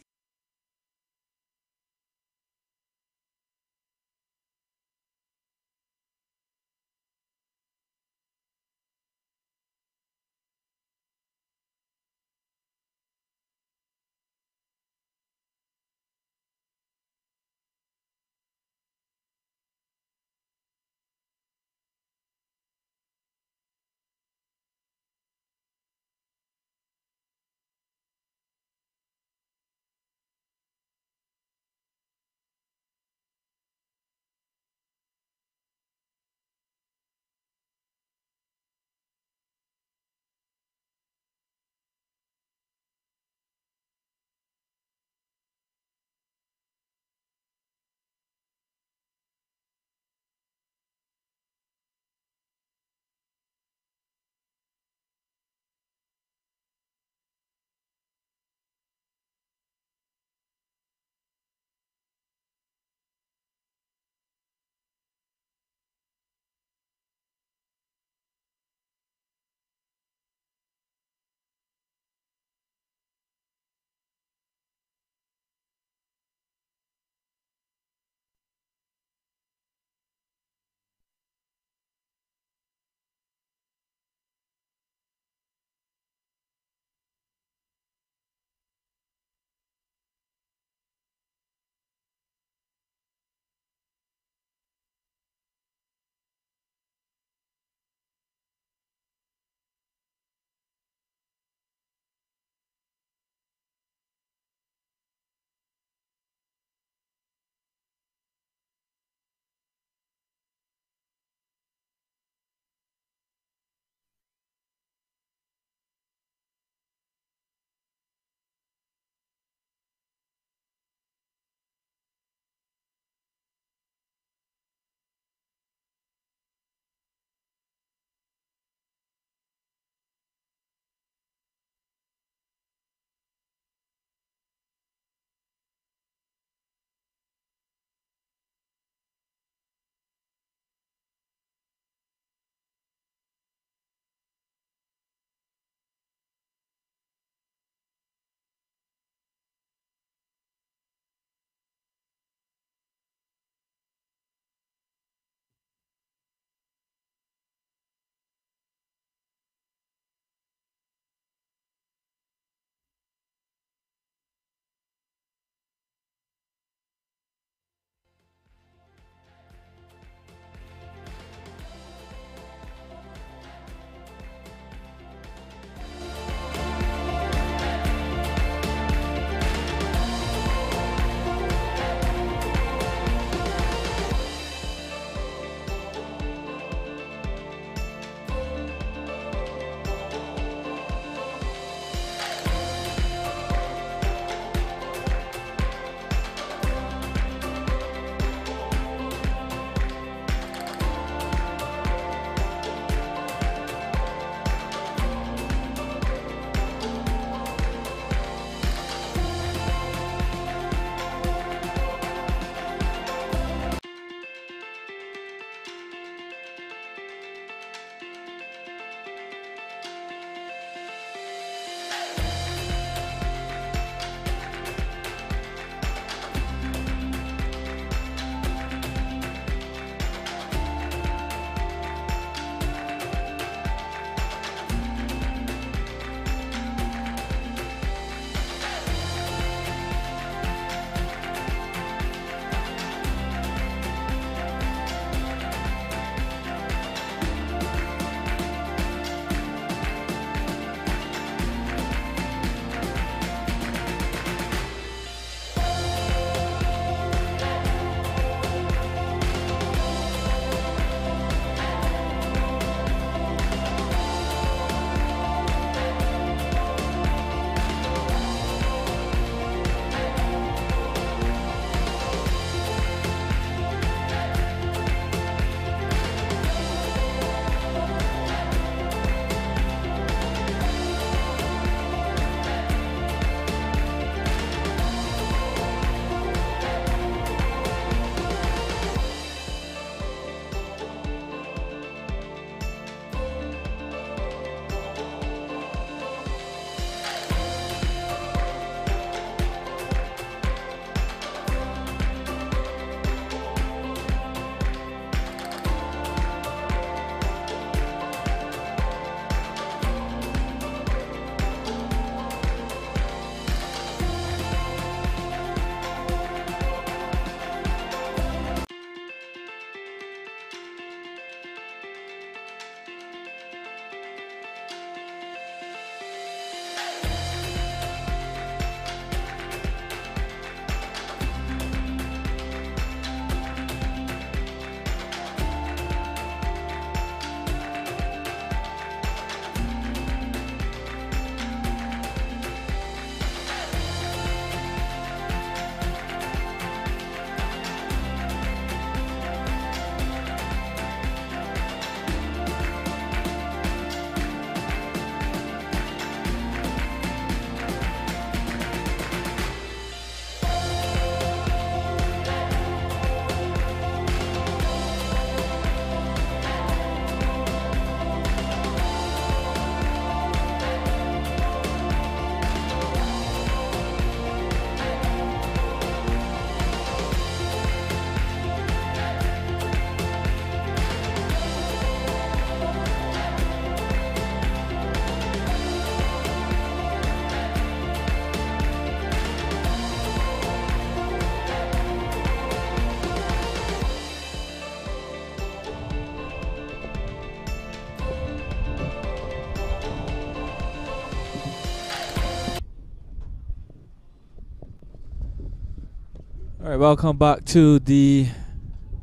All right, welcome back to the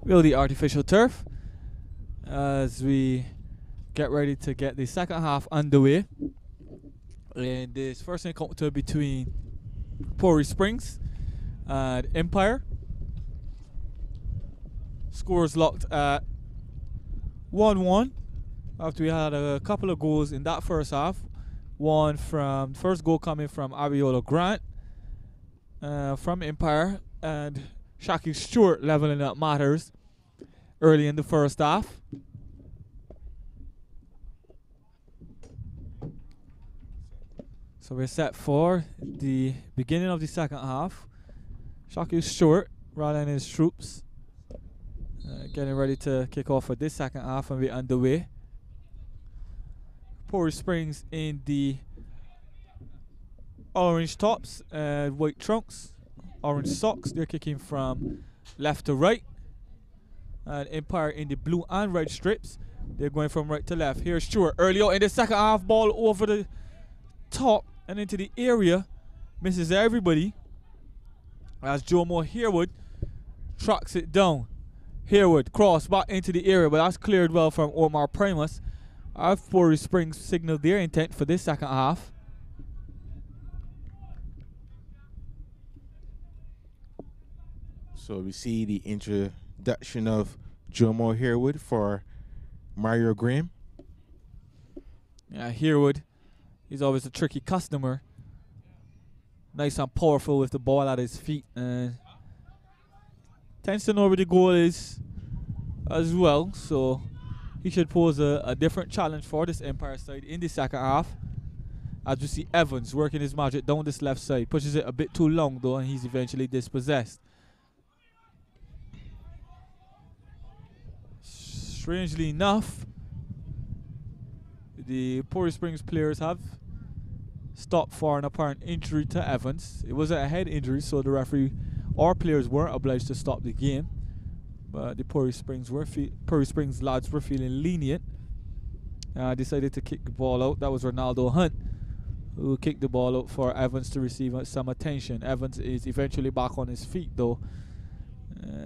artificial turf as we get ready to get the second half underway. And this first encounter between POREY Springs and Empire. Scores locked at 1-1 after we had a couple of goals in that first half. One from first goal coming from Abiola Grant from Empire, and Shaki Stewart leveling up matters early in the first half. So we're set for the beginning of the second half. Shaki Stewart rallying his troops, getting ready to kick off for this second half, and we're underway. POREY Springs in the orange tops and white trunks, orange socks. They're kicking from left to right. And Empire in the blue and red strips. They're going from right to left. Here's Stewart early on in the second half. Ball over the top and into the area. Misses everybody. As Jomo Harewood tracks it down. Harewood cross back into the area, but that's cleared well from Omar Primus. Our POREY Springs signaled their intent for this second half. So we see the introduction of Jomo Harewood for Mario Graham. Yeah, Harewood, he's always a tricky customer. Nice and powerful with the ball at his feet, and tends to know where the goal is as well. So he should pose a different challenge for this Empire side in the second half. As we see Evans working his magic down this left side. Pushes it a bit too long though, and he's eventually dispossessed. Strangely enough, the POREY Springs players have stopped for an apparent injury to Evans. It was a head injury, so the referee or players weren't obliged to stop the game. But the POREY Springs lads were feeling lenient. Decided to kick the ball out. That was Ronaldo Hunt who kicked the ball out for Evans to receive some attention. Evans is eventually back on his feet though,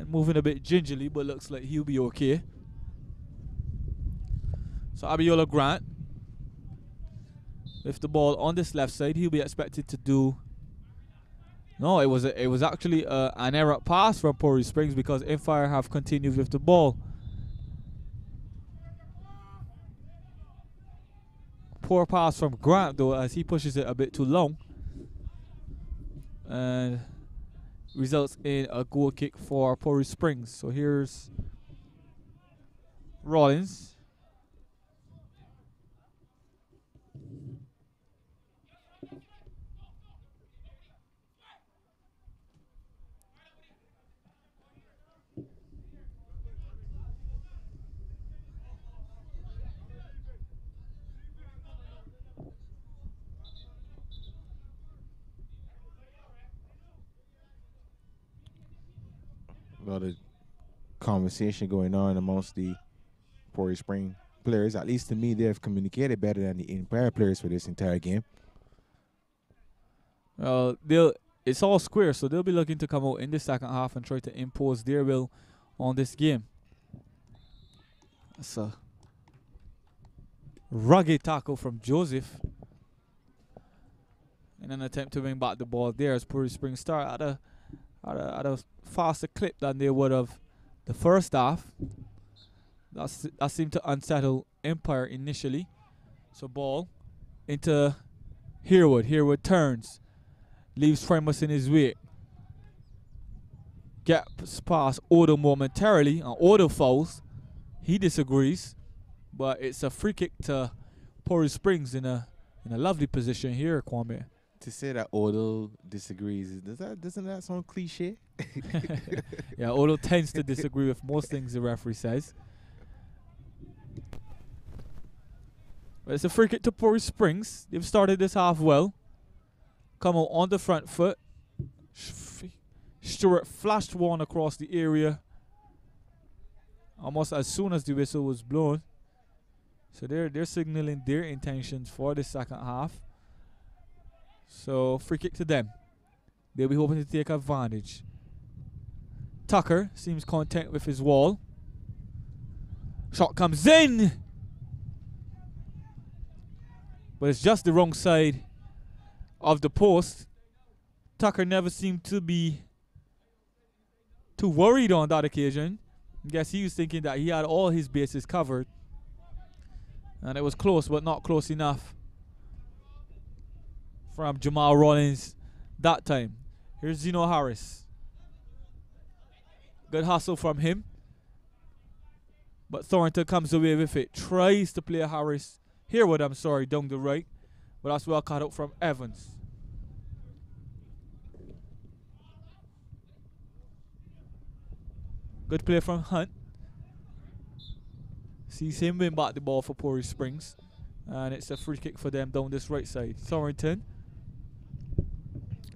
moving a bit gingerly, but looks like he'll be okay. So Abiola Grant with the ball on this left side. He'll be expected to do. No, it was actually an error pass from POREY Springs because Empire have continued with the ball. Poor pass from Grant though, as he pushes it a bit too long, and results in a goal kick for POREY Springs. So here's Rollins. A lot of conversation going on amongst the POREY Spring players. At least to me, they have communicated better than the Empire players for this entire game. Well, it's all square, so they'll be looking to come out in the second half and try to impose their will on this game. That's a rugged tackle from Joseph in an attempt to bring back the ball there as POREY Springs start at a faster clip than they would have the first half. That seemed to unsettle Empire initially. So ball into Harewood. Harewood turns, leaves Primus in his way. Gets past Odo momentarily, and Odo fouls. He disagrees, but it's a free kick to POREY Springs in a lovely position here, Kwame. To say that Odo disagrees, doesn't that sound cliche? Yeah, Odo tends to disagree with most things the referee says. But it's a free kick to POREY Springs. They've started this half well. Come out on the front foot. Stewart flashed one across the area almost as soon as the whistle was blown. So they're signaling their intentions for the second half. So free kick to them. They'll be hoping to take advantage. Tucker seems content with his wall. Shot comes in. But it's just the wrong side of the post. Tucker never seemed to be too worried on that occasion. I guess he was thinking that he had all his bases covered. And it was close, but not close enough from Jamal Rollins that time. Here's Zeno Harris. Good hustle from him. But Thornton comes away with it. Tries to play Harris. Harewood, I'm sorry, down the right. But that's well cut out from Evans. Good play from Hunt. Sees him win back the ball for POREY Springs. And it's a free kick for them down this right side. Thornton.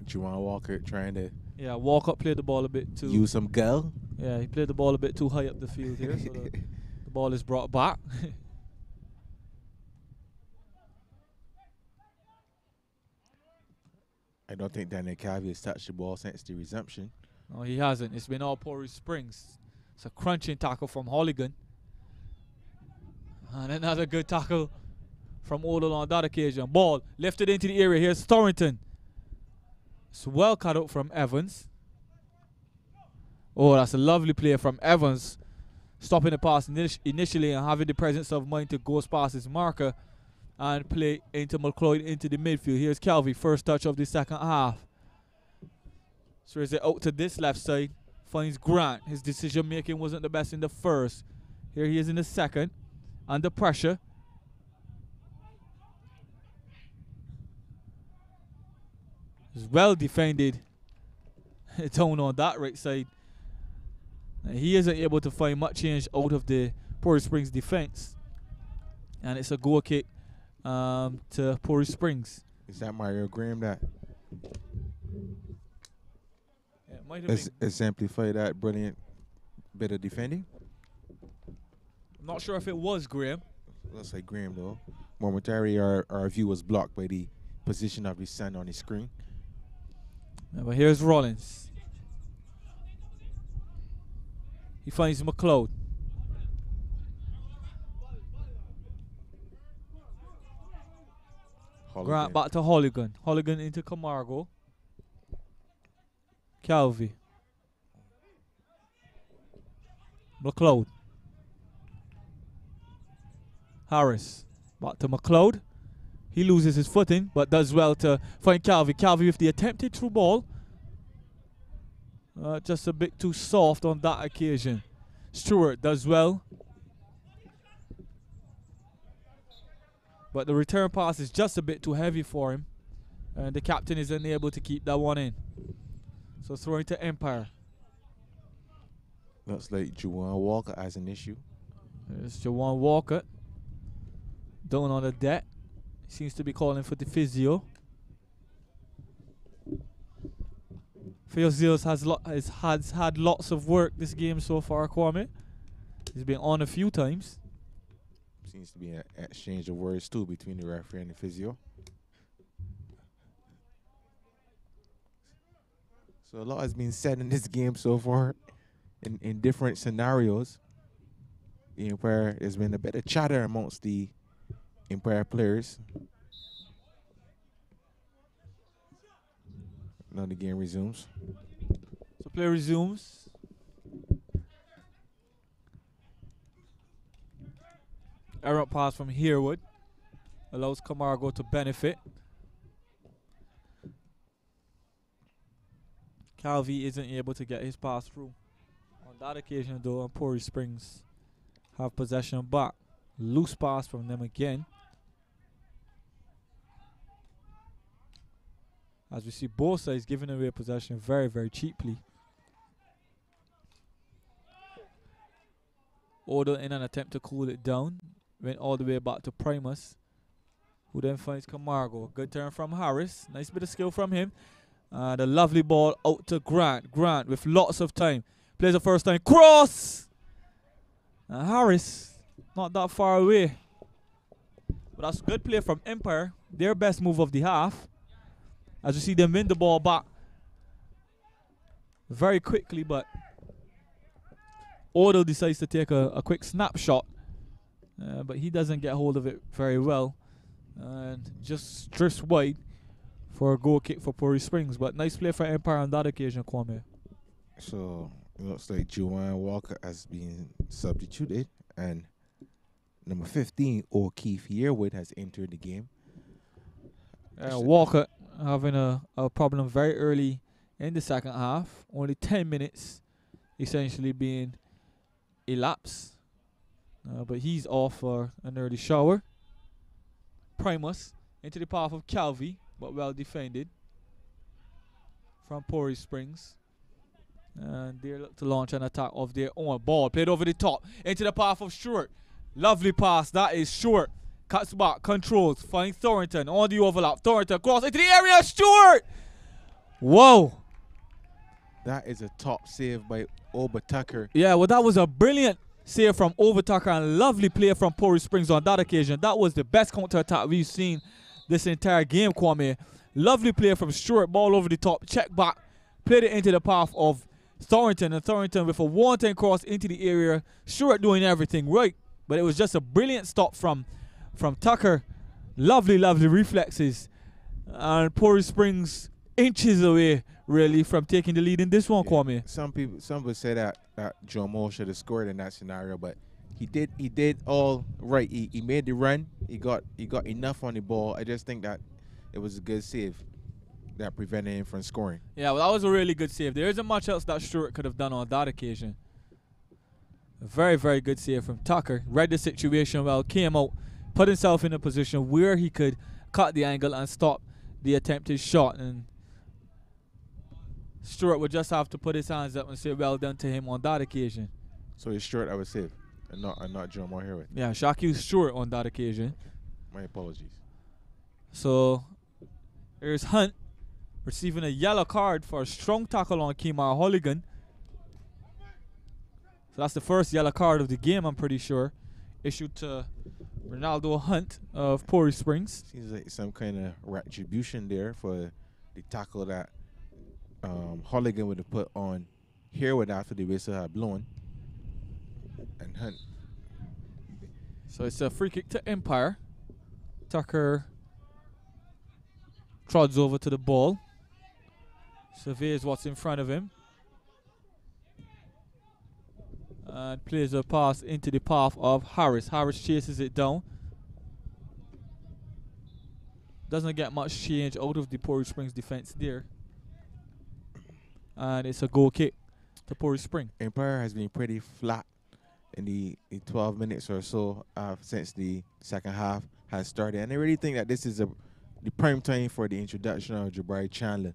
Juwan Walker trying to Walker played the ball a bit too. use some girl. Yeah, he played the ball a bit too high up the field here. So the ball is brought back. I don't think Daniel Calvi has touched the ball since the resumption. No, he hasn't. It's been all POREY Springs. It's a crunching tackle from Holligan. And another good tackle from Odell on that occasion. Ball lifted into the area. Here's Thornton. It's well cut out from Evans. Oh, that's a lovely play from Evans. Stopping the pass initially and having the presence of mind to go past his marker and play into McLeod into the midfield. Here's Calvi, first touch of the second half. So is it out to this left side. Finds Grant. His decision making wasn't the best in the first. Here he is in the second. Under pressure. It's well defended. Down on that right side. And he isn't able to find much change out of the POREY Springs defense. And it's a goal kick to POREY Springs. Is that Mario Graham that Might have been. exemplify that brilliant bit of defending? I'm not sure if it was Graham. Looks like Graham though. Momentarily our view was blocked by the position of his son on his screen. Yeah, but here's Rollins. He finds McLeod. Grant back to Holligan. Holligan into Camargo. Calvi. McLeod. Harris. Back to McLeod. He loses his footing, but does well to find Calvi. Calvi with the attempted through ball. Just a bit too soft on that occasion. Stewart does well. But the return pass is just a bit too heavy for him. And the captain is unable to keep that one in. So throwing to Empire. Looks like Juwan Walker has an issue. There's Juwan Walker. Down on the deck. Seems to be calling for the physio. Physios has had lots of work this game so far, Kwame. He's been on a few times. Seems to be an exchange of words too between the referee and the physio. So a lot has been said in this game so far in different scenarios. The Empire, there's been a bit of chatter amongst the Empire players. Now the game resumes. So play resumes. Errant pass from Harewood allows Camargo to benefit. Calvi isn't able to get his pass through. On that occasion though, and POREY Springs have possession back. Loose pass from them again. As we see both sides giving away possession very, very cheaply. Odell in an attempt to cool it down. Went all the way back to Primus, who then finds Camargo. Good turn from Harris. Nice bit of skill from him. The lovely ball out to Grant. Grant with lots of time. Plays the first time. Cross! Harris, not that far away. But that's good play from Empire. Their best move of the half. As you see them win the ball back very quickly, but Odell decides to take a quick snapshot, but he doesn't get hold of it very well, and just drifts wide for a goal kick for POREY Springs. But nice play for Empire on that occasion, Kwame. So it looks like Juwan Walker has been substituted, and number 15, O'Keefe Yearwood, has entered the game. Walker having a problem very early in the second half. Only 10 minutes essentially being elapsed. But he's off for an early shower. Primus into the path of Calvi, but well defended from POREY Springs. And they look to launch an attack of their own. Ball played over the top into the path of Stewart. Lovely pass. That is Stewart. Cuts back, controls, finds Thornton on the overlap. Thornton cross into the area. Stewart! Whoa. That is a top save by Oba Tucker. Yeah, well, that was a brilliant save from Oba Tucker and lovely play from POREY Springs on that occasion. That was the best counter-attack we've seen this entire game, Kwame. Lovely play from Stewart. Ball over the top. Check back. Played it into the path of Thornton. And Thornton with a wanton cross into the area. Stewart doing everything right. But it was just a brilliant stop from Tucker. Lovely, lovely reflexes. And POREY Springs inches away, really, from taking the lead in this one, Kwame. Some people say that Jomo should have scored in that scenario, but he did all right. He made the run. He got enough on the ball. I just think that it was a good save that prevented him from scoring. Yeah, well, that was a really good save. There isn't much else that Stewart could have done on that occasion. A very, very good save from Tucker. Read the situation well, came out, put himself in a position where he could cut the angle and stop the attempted shot. And Stewart would just have to put his hands up and say well done to him on that occasion. So it's Stewart that was saved, and not Joe Moore. Yeah, Shaquille Stewart on that occasion. My apologies. So here's Hunt receiving a yellow card for a strong tackle on Kemar Holligan. So that's the first yellow card of the game, I'm pretty sure, issued to Ronaldo Hunt of POREY Springs. Seems like some kind of retribution there for the tackle that Holligan would have put on Harewood after the whistle had blown. And Hunt. So it's a free kick to Empire. Tucker trods over to the ball. Surveys what's in front of him. And plays a pass into the path of Harris. Harris chases it down. Doesn't get much change out of the POREY Springs defense there. And it's a goal kick to POREY Spring. Empire has been pretty flat in the 12 minutes or so since the second half has started. And I really think that this is the prime time for the introduction of Jabari Chandler.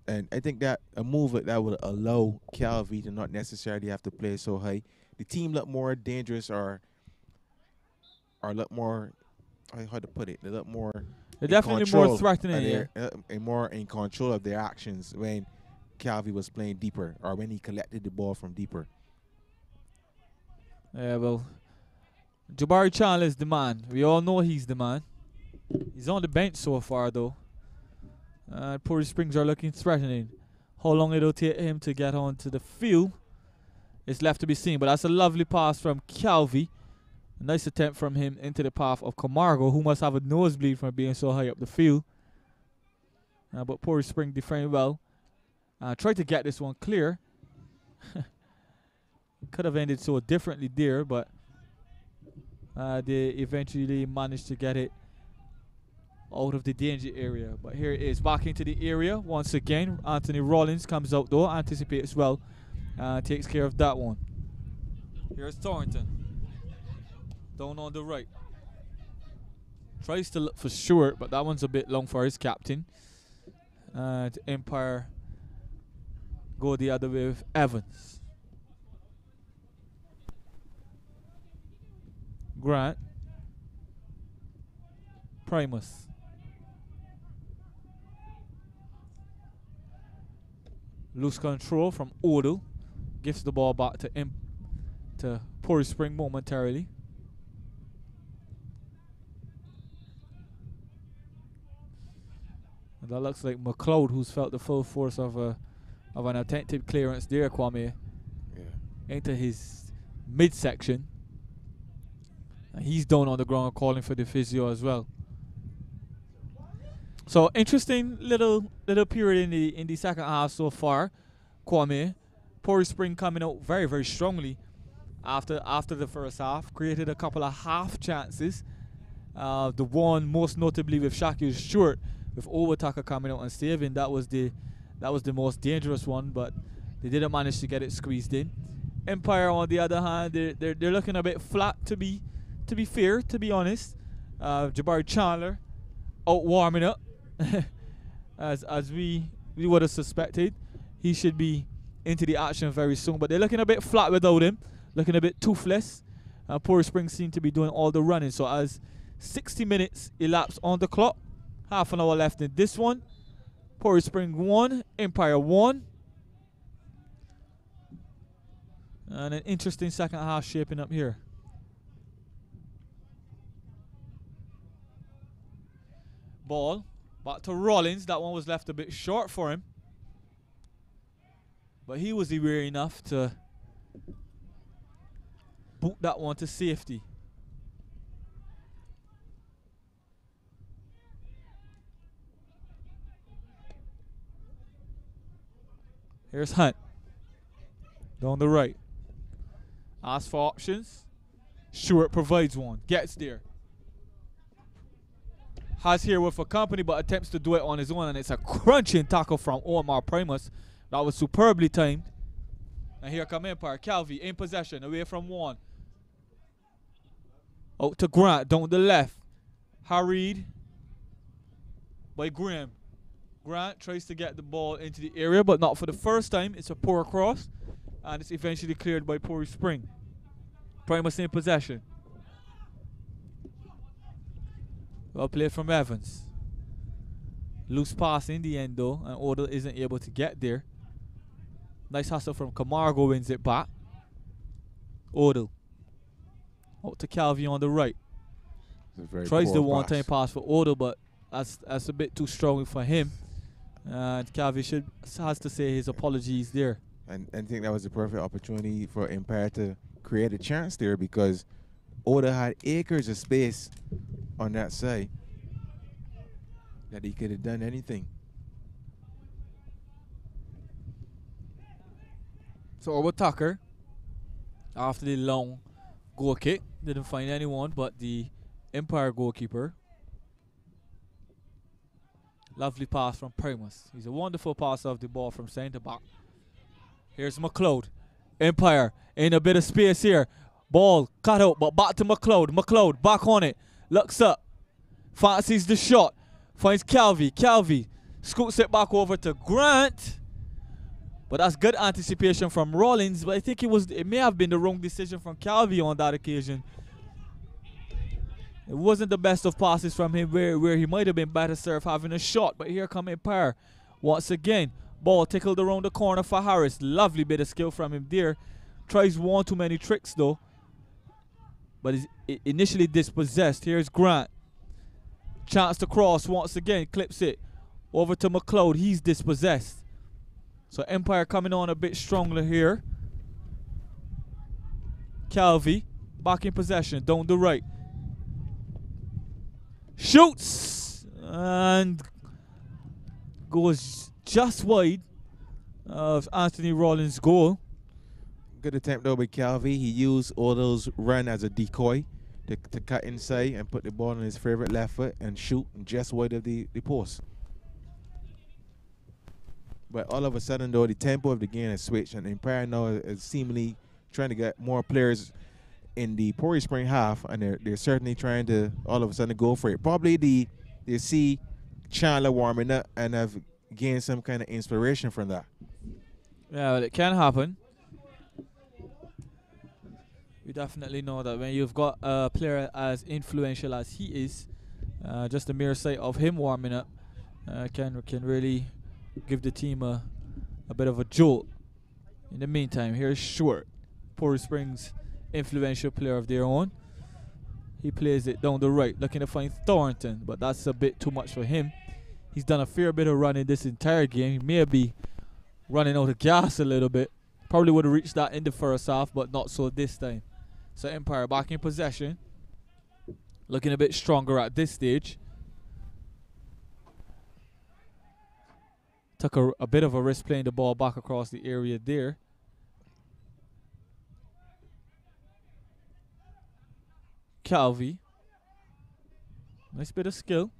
And I think that a move that would allow Calvi to not necessarily have to play so high. The team look more dangerous or look more, how to put it, they look more. They're definitely more threatening. And more in control of their actions when Calvi was playing deeper or when he collected the ball from deeper. Yeah, well, Jabari Chandler is the man. We all know he's the man. He's on the bench so far, though. POREY Springs are looking threatening. How long it'll take him to get onto the field is left to be seen. But that's a lovely pass from Calvi. A nice attempt from him into the path of Camargo, who must have a nosebleed from being so high up the field. But POREY Spring defending well. Tried to get this one clear. Could have ended so differently there, but they eventually managed to get it out of the danger area. But here it is, back into the area once again. Anthony Rollins comes out though, anticipates well, takes care of that one. Here's Thornton, down on the right. Tries to look for Stewart, but that one's a bit long for his captain. And Empire go the other way with Evans. Grant. Primus. Loose control from Odell. Gives the ball back to POREY Spring momentarily. And that looks like McLeod, who's felt the full force of an attempted clearance there, Kwame. Yeah. into his midsection. And he's down on the ground calling for the physio as well. So interesting little period in the second half so far. Kwame, POREY Spring coming out very, very strongly after the first half. Created a couple of half chances. The one most notably with Shaquille Stewart, with Overtucker coming out and saving. That was the most dangerous one, but they didn't manage to get it squeezed in. Empire, on the other hand, they're looking a bit flat to be fair, to be honest. Jabari Chandler out warming up. as we would have suspected. He should be into the action very soon, but they're looking a bit flat without him, looking a bit toothless. POREY Spring seem to be doing all the running. So as 60 minutes elapsed on the clock, half an hour left in this one. POREY Spring 1, Empire 1. And an interesting second half shaping up here. Ball back to Rollins. That one was left a bit short for him, but he was aware enough to boot that one to safety. Here's Hunt down the right. Asks for options. Stewart provides one. Gets there. Has here with a company, but attempts to do it on his own, and it's a crunching tackle from Omar Primus. That was superbly timed. And here come Empire. Calvi in possession, away from one. Out to Grant, down the left. Harried by Graham. Grant tries to get the ball into the area, but not for the first time. It's a poor cross, and it's eventually cleared by POREY Spring. Primus in possession. Well played from Evans. Loose pass in the end though, and Odell isn't able to get there. Nice hustle from Camargo, wins it back. Odell. Out to Calvi on the right. Tries the one-time pass for Odell, but that's a bit too strong for him. And Calvi has to say his apologies there. And I think that was the perfect opportunity for Empire to create a chance there, because Odell had acres of space on that side that he could have done anything. So over Tucker, after the long goal kick, didn't find anyone but the Empire goalkeeper. Lovely pass from Primus. He's a wonderful passer of the ball from centre back. Here's McLeod. Empire in a bit of space here. Ball cut out, but back to McLeod. McLeod back on it. Looks up. Fancies the shot. Finds Calvi. Calvi scoots it back over to Grant. But that's good anticipation from Rollins. But I think it may have been the wrong decision from Calvi on that occasion. It wasn't the best of passes from him where he might have been better served having a shot. But here come Empire once again. Ball tickled around the corner for Harris. Lovely bit of skill from him there. Tries one too many tricks though. But is initially dispossessed. Here's Grant. Chance to cross once again. Clips it over to McLeod. He's dispossessed. So Empire coming on a bit stronger here. Calvi back in possession. Down the right. Shoots. And goes just wide of Anthony Rollins' goal. Good attempt though by Calvi. He used Odell's run as a decoy to cut inside and put the ball on his favorite left foot and shoot just wide of the post. But all of a sudden though, the tempo of the game has switched, and Empire now is seemingly trying to get more players in the POREY Spring half, and they're certainly trying to all of a sudden go for it. Probably they see Chandler warming up and have gained some kind of inspiration from that. Yeah, well, it can happen. We definitely know that when you've got a player as influential as he is, just the mere sight of him warming up can really give the team a bit of a jolt. In the meantime, here's Stewart, POREY Spring's influential player of their own. He plays it down the right, looking to find Thornton, but that's a bit too much for him. He's done a fair bit of running this entire game. He may be running out of gas a little bit. Probably would have reached that in the first half, but not so this time. So Empire back in possession. Looking a bit stronger at this stage. Took a bit of a risk playing the ball back across the area there. Calvi. Nice bit of skill.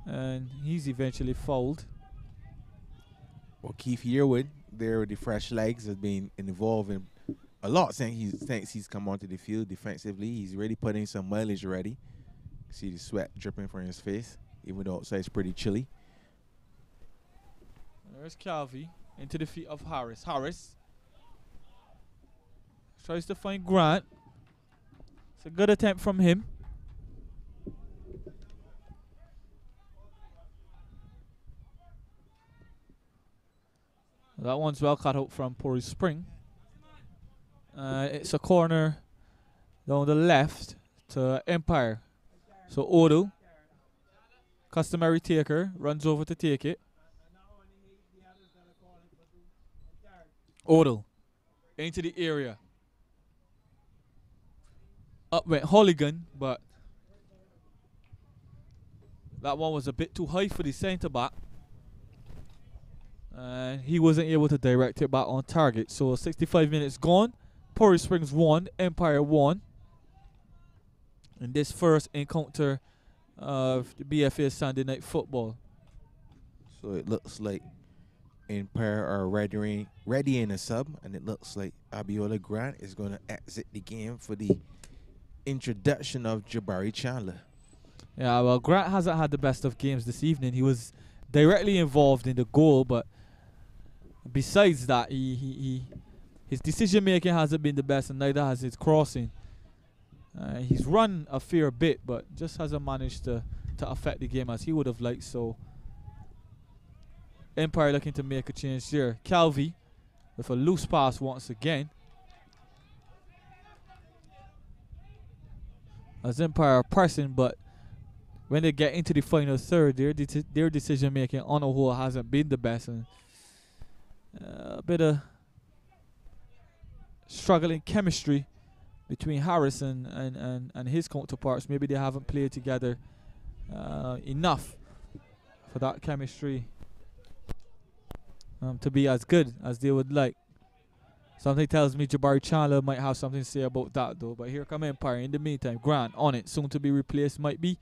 And he's eventually fouled. Well, Keith Yearwood, there with the fresh legs, has been involved in a lot since he's come onto the field defensively. He's really putting some mileage already. See the sweat dripping from his face, even though outside it's pretty chilly. There's Calvi into the feet of Harris. Harris tries to find Grant. It's a good attempt from him. That one's well cut out from POREY Spring. It's a corner down the left to Empire. So Odo, customary taker, runs over to take it. Odo into the area. Up went Holligan, but that one was a bit too high for the centre back. And he wasn't able to direct it back on target. So 65 minutes gone. POREY Springs 1, Empire 1. In this first encounter of the BFA Sunday Night Football. So it looks like Empire are readying a sub, and it looks like Abiola Grant is going to exit the game for the introduction of Jabari Chandler. Yeah, well, Grant hasn't had the best of games this evening. He was directly involved in the goal, but besides that, his decision making hasn't been the best, and neither has his crossing. He's run a fair bit, but just hasn't managed to affect the game as he would have liked. So Empire looking to make a change here. Calvi with a loose pass once again. As Empire pressing, but when they get into the final third, their decision making on a whole hasn't been the best, and a bit of struggling chemistry between Harris and his counterparts. Maybe they haven't played together enough for that chemistry to be as good as they would like. Something tells me Jabari Chandler might have something to say about that, though. But here come Empire. In the meantime, Grant on it, soon to be replaced, might be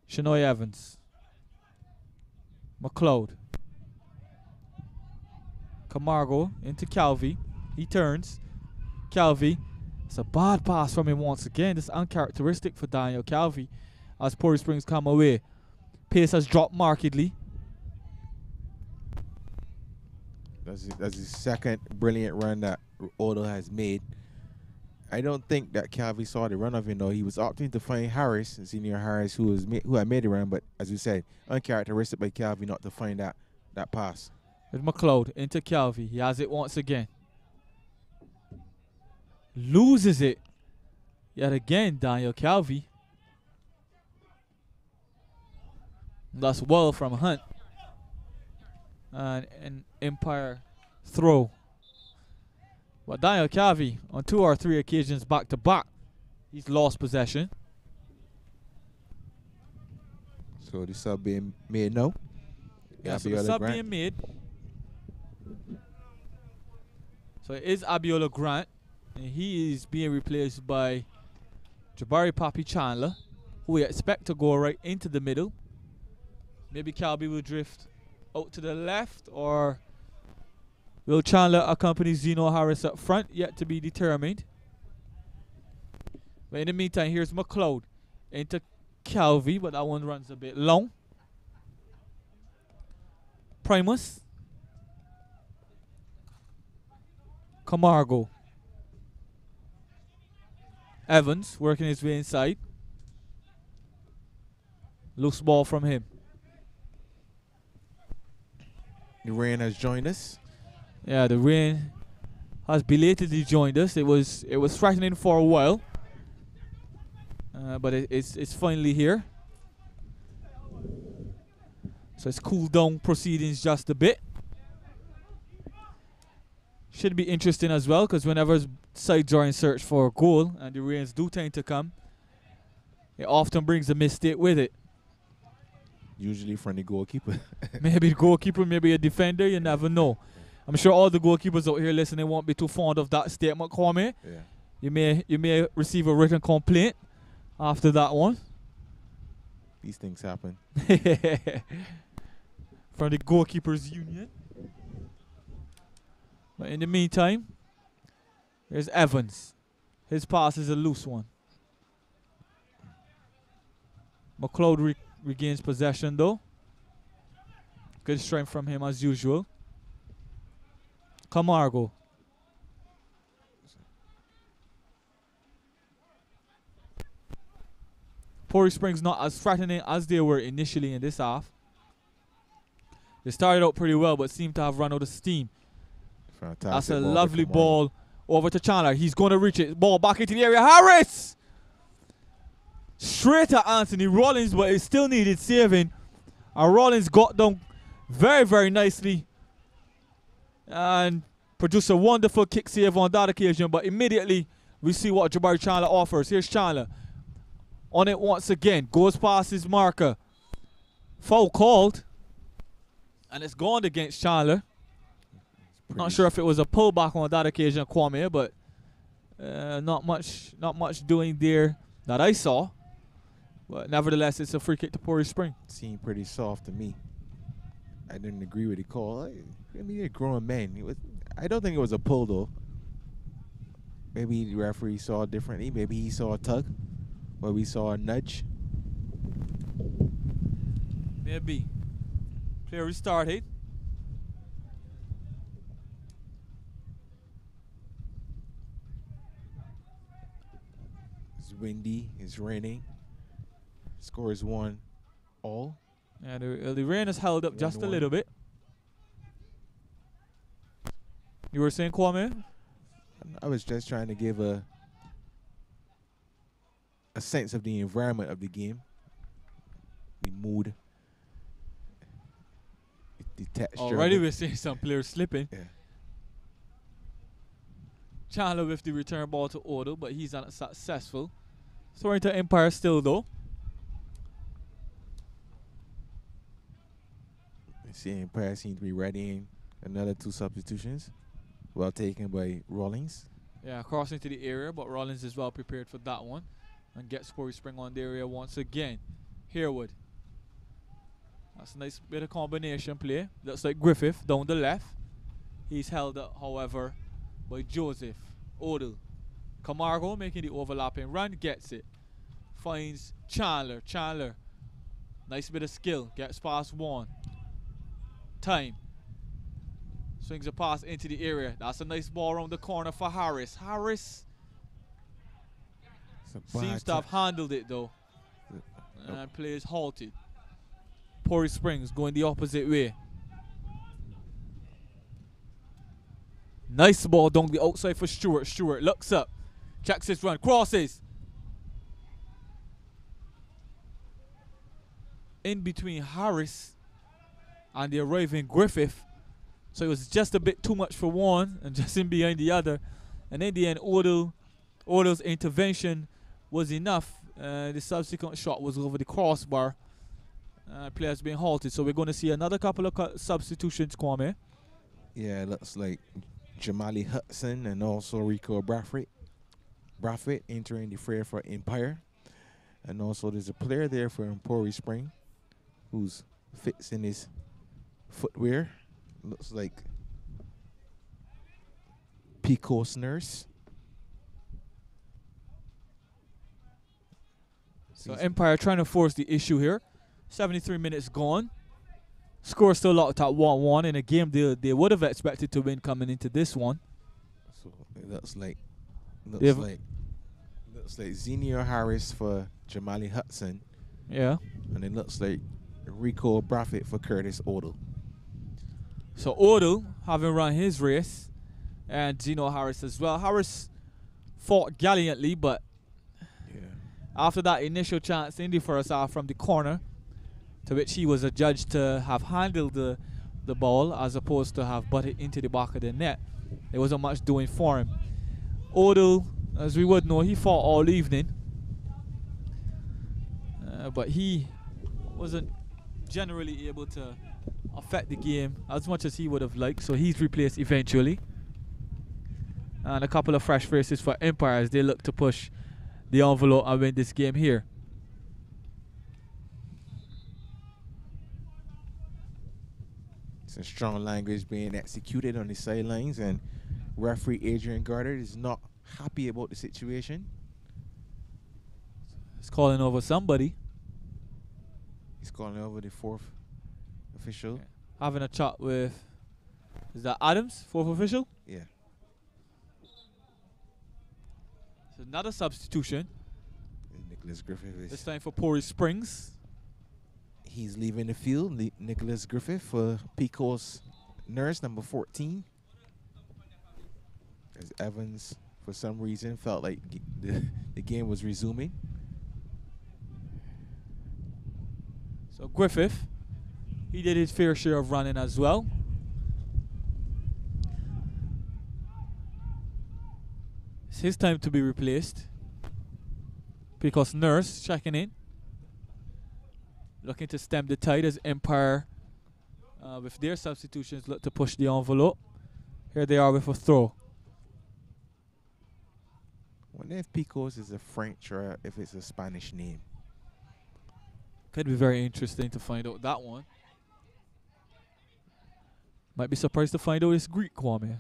Shanoy Evans. McLeod. Camargo into Calvi. He turns. Calvi. It's a bad pass from him once again. This is uncharacteristic for Daniel Calvi as POREY Springs come away. Pace has dropped markedly. That's the second brilliant run that Odo has made. I don't think that Calvi saw the run of him, though. He was opting to find Harris, Senior Harris, who had made the run, but as you said, uncharacteristic by Calvi not to find that pass. With McLeod into Calvi. He has it once again. Loses it yet again, Daniel Calvi. That's well from Hunt. And an Empire throw. But Daniel Calvi, on 2 or 3 occasions back to back, he's lost possession. So the sub being made now. Yeah, so the sub being made. So it is Abiola Grant, and he is being replaced by Jabari Papi Chandler, who we expect to go right into the middle. Maybe Calvi will drift out to the left, or will Chandler accompany Zeno Harris up front? Yet to be determined. But in the meantime, here's McLeod into Calvi, but that one runs a bit long. Primus. Camargo. Evans working his way inside. Loose ball from him. The rain has joined us. Yeah, the rain has belatedly joined us. It was threatening for a while, but it's finally here. So it's cooled down proceedings just a bit. Should be interesting as well, because whenever sides are in search for a goal and the rains do tend to come, it often brings a mistake with it. Usually from the goalkeeper. Maybe the goalkeeper, maybe a defender, you never know. I'm sure all the goalkeepers out here listening won't be too fond of that statement, Kwame. Yeah. You may receive a written complaint after that one. These things happen. From the goalkeepers union. But in the meantime, there's Evans. His pass is a loose one. McLeod regains possession though. Good strength from him as usual. Camargo. POREY Springs not as threatening as they were initially in this half. They started out pretty well, but seem to have run out of steam. Fantastic. That's a lovely ball over to Chandler. He's going to reach it. Ball back into the area. Harris! Straight to Anthony Rollins, but it still needed saving. And Rollins got down very, very nicely and produced a wonderful kick save on that occasion. But immediately, we see what Jabari Chandler offers. Here's Chandler. On it once again. Goes past his marker. Foul called. And it's gone against Chandler. Not sure if it was a pullback on that occasion, Kwame, but not much doing there that I saw. But nevertheless, it's a free kick to POREY Spring. Seemed pretty soft to me. I didn't agree with the call. I mean, a grown man. I don't think it was a pull though. Maybe the referee saw it differently. Maybe he saw a tug, or we saw a nudge. Maybe. Play restarted. It's windy. It's raining. Score is 1-all. Yeah, the rain has held up just a little bit. You were saying, Kwame? I was just trying to give a sense of the environment of the game, the mood, the texture. Already we're seeing some players slipping. Yeah. Chandler with the return ball to Odo, but he's unsuccessful. Throwing to Empire still though. See, Empire seems to be readying another 2 substitutions. Well taken by Rawlings. Yeah, crossing to the area, but Rollins is well prepared for that one. And gets POREY Spring on the area once again. Harewood. That's a nice bit of combination play. Looks like Griffith down the left. He's held up, however, by Joseph. Odell. Camargo making the overlapping run, gets it. Finds Chandler. Chandler. Nice bit of skill. Gets past one. Time. Swings a pass into the area. That's a nice ball around the corner for Harris. Harris seems to have handled it though. And play is halted. POREY Springs going the opposite way. Nice ball down the outside for Stewart. Stewart looks up. Checks his run. Crosses. In between Harris and the arriving Griffith. So it was just a bit too much for one and just in behind the other. And in the end, Odo's intervention was enough. The subsequent shot was over the crossbar. Players being halted. So we're going to see another couple of substitutions, Kwame. Yeah, it looks like Jamali Hudson and also Rico Braffett entering the fray for Empire. And also there's a player there for POREY Spring who's fits in his footwear. Looks like Pico's nurse. So Empire trying to force the issue here. 73 minutes gone. Score still locked at 1-1 in a game they would have expected to win coming into this one. So it looks like Zenio Harris for Jamali Hudson. Yeah. And it looks like Rico Braffett for Curtis Odell. So Odell having run his race, and Zeno Harris as well. Harris fought gallantly, but after that initial chance in the first half from the corner, to which he was adjudged to have handled the ball as opposed to have butted into the back of the net, there wasn't much doing for him. Odell, as we would know, he fought all evening. But he wasn't generally able to affect the game as much as he would have liked, so he's replaced eventually. And a couple of fresh faces for Empire as they look to push the envelope and win this game here. Some strong language being executed on the sidelines, and referee Adrian Gardner is not happy about the situation. He's calling over somebody. He's calling over the fourth official. Yeah. Having a chat with, is that Adams, fourth official? Yeah. So another substitution. Nicholas Griffith is. This time for POREY Springs. He's leaving the field. Nicholas Griffith for Pico's nurse, number 14. As Evans, for some reason, felt like the game was resuming. So Griffith, he did his fair share of running as well. It's his time to be replaced. Because Nurse checking in. Looking to stem the tide as Empire, with their substitutions, look to push the envelope. Here they are with a throw. I wonder if Pico's is a French or if it's a Spanish name. Could be very interesting to find out that one. Might be surprised to find out it's Greek, Kwame.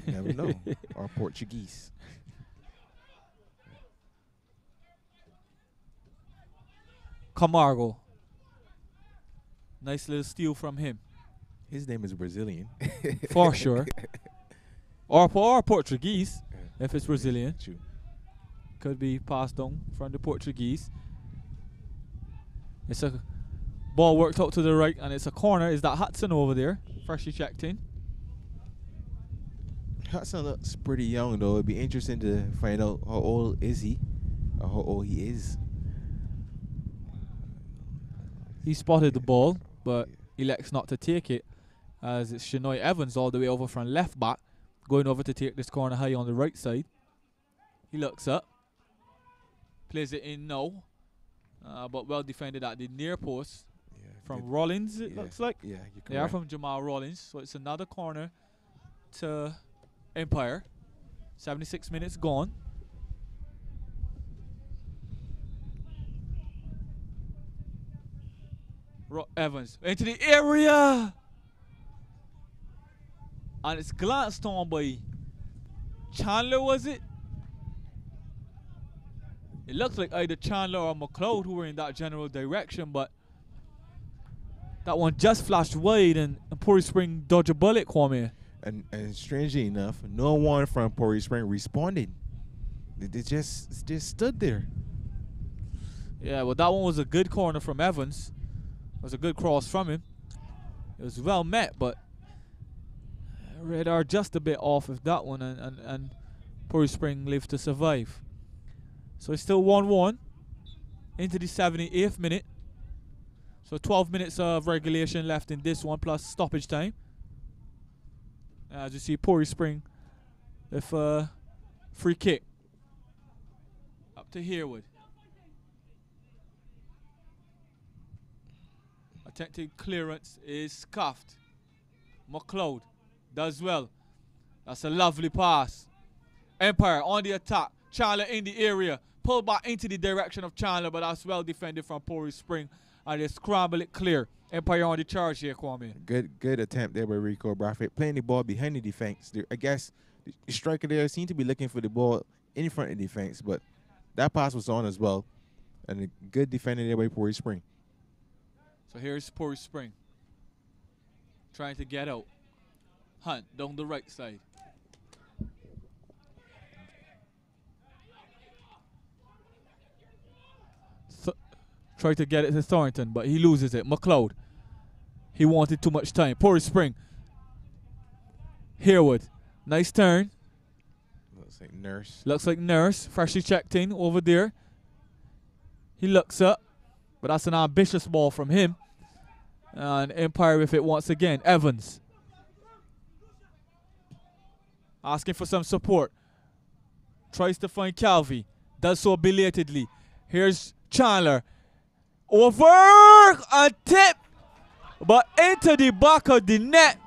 Never know. Or Portuguese. Camargo. Nice little steal from him. His name is Brazilian. For sure. Or Portuguese, if it's Brazilian. True. Could be passed on from the Portuguese. It's a ball worked out to the right, and it's a corner. Is that Hudson over there? Freshly checked in. Hudson looks pretty young, though. It'd be interesting to find out how old is he, or how old he is. He spotted the ball, but elects not to take it, as it's Shanoy Evans all the way over from left back, going over to take this corner high on the right side. He looks up, plays it in now, but well defended at the near post from Rollins, it looks like. Yeah, you're correct. They are from Jamal Rollins, so it's another corner to Empire. 76 minutes gone. Evans into the area, and it's glanced on by Chandler, was it? It looks like either Chandler or McLeod who were in that general direction, but that one just flashed wide, and POREY Spring dodged a bullet, Kwame. And strangely enough, no one from POREY Spring responded. They just stood there. Yeah, well, that one was a good corner from Evans. It was a good cross from him. It was well met, but radar just a bit off of that one, and POREY Spring lived to survive. So it's still 1-1 into the 78th minute. So 12 minutes of regulation left in this one, plus stoppage time. As you see, POREY Spring with a free kick. Up to Herwood. Attempted clearance is scuffed. McLeod does well. That's a lovely pass. Empire on the attack. Chandler in the area. Pull back into the direction of Chandler, but that's well defended from POREY Spring. And they scramble it clear. Empire on the charge here, Kwame. Good attempt there by Rico Braffett. Playing the ball behind the defense. I guess the striker there seemed to be looking for the ball in front of the defense, but that pass was on as well. And a good defending there by POREY Spring. So here's POREY Spring trying to get out. Hunt down the right side. Try to get it to Thornton, but he loses it. McLeod. He wanted too much time. POREY Spring. Herwood. Nice turn. Looks like Nurse. Looks like Nurse. Freshly checked in over there. He looks up, but that's an ambitious ball from him. And Empire with it once again. Evans. asking for some support. Tries to find Calvi. Does so belatedly. Here's Chandler. Over and tip. But into the back of the net.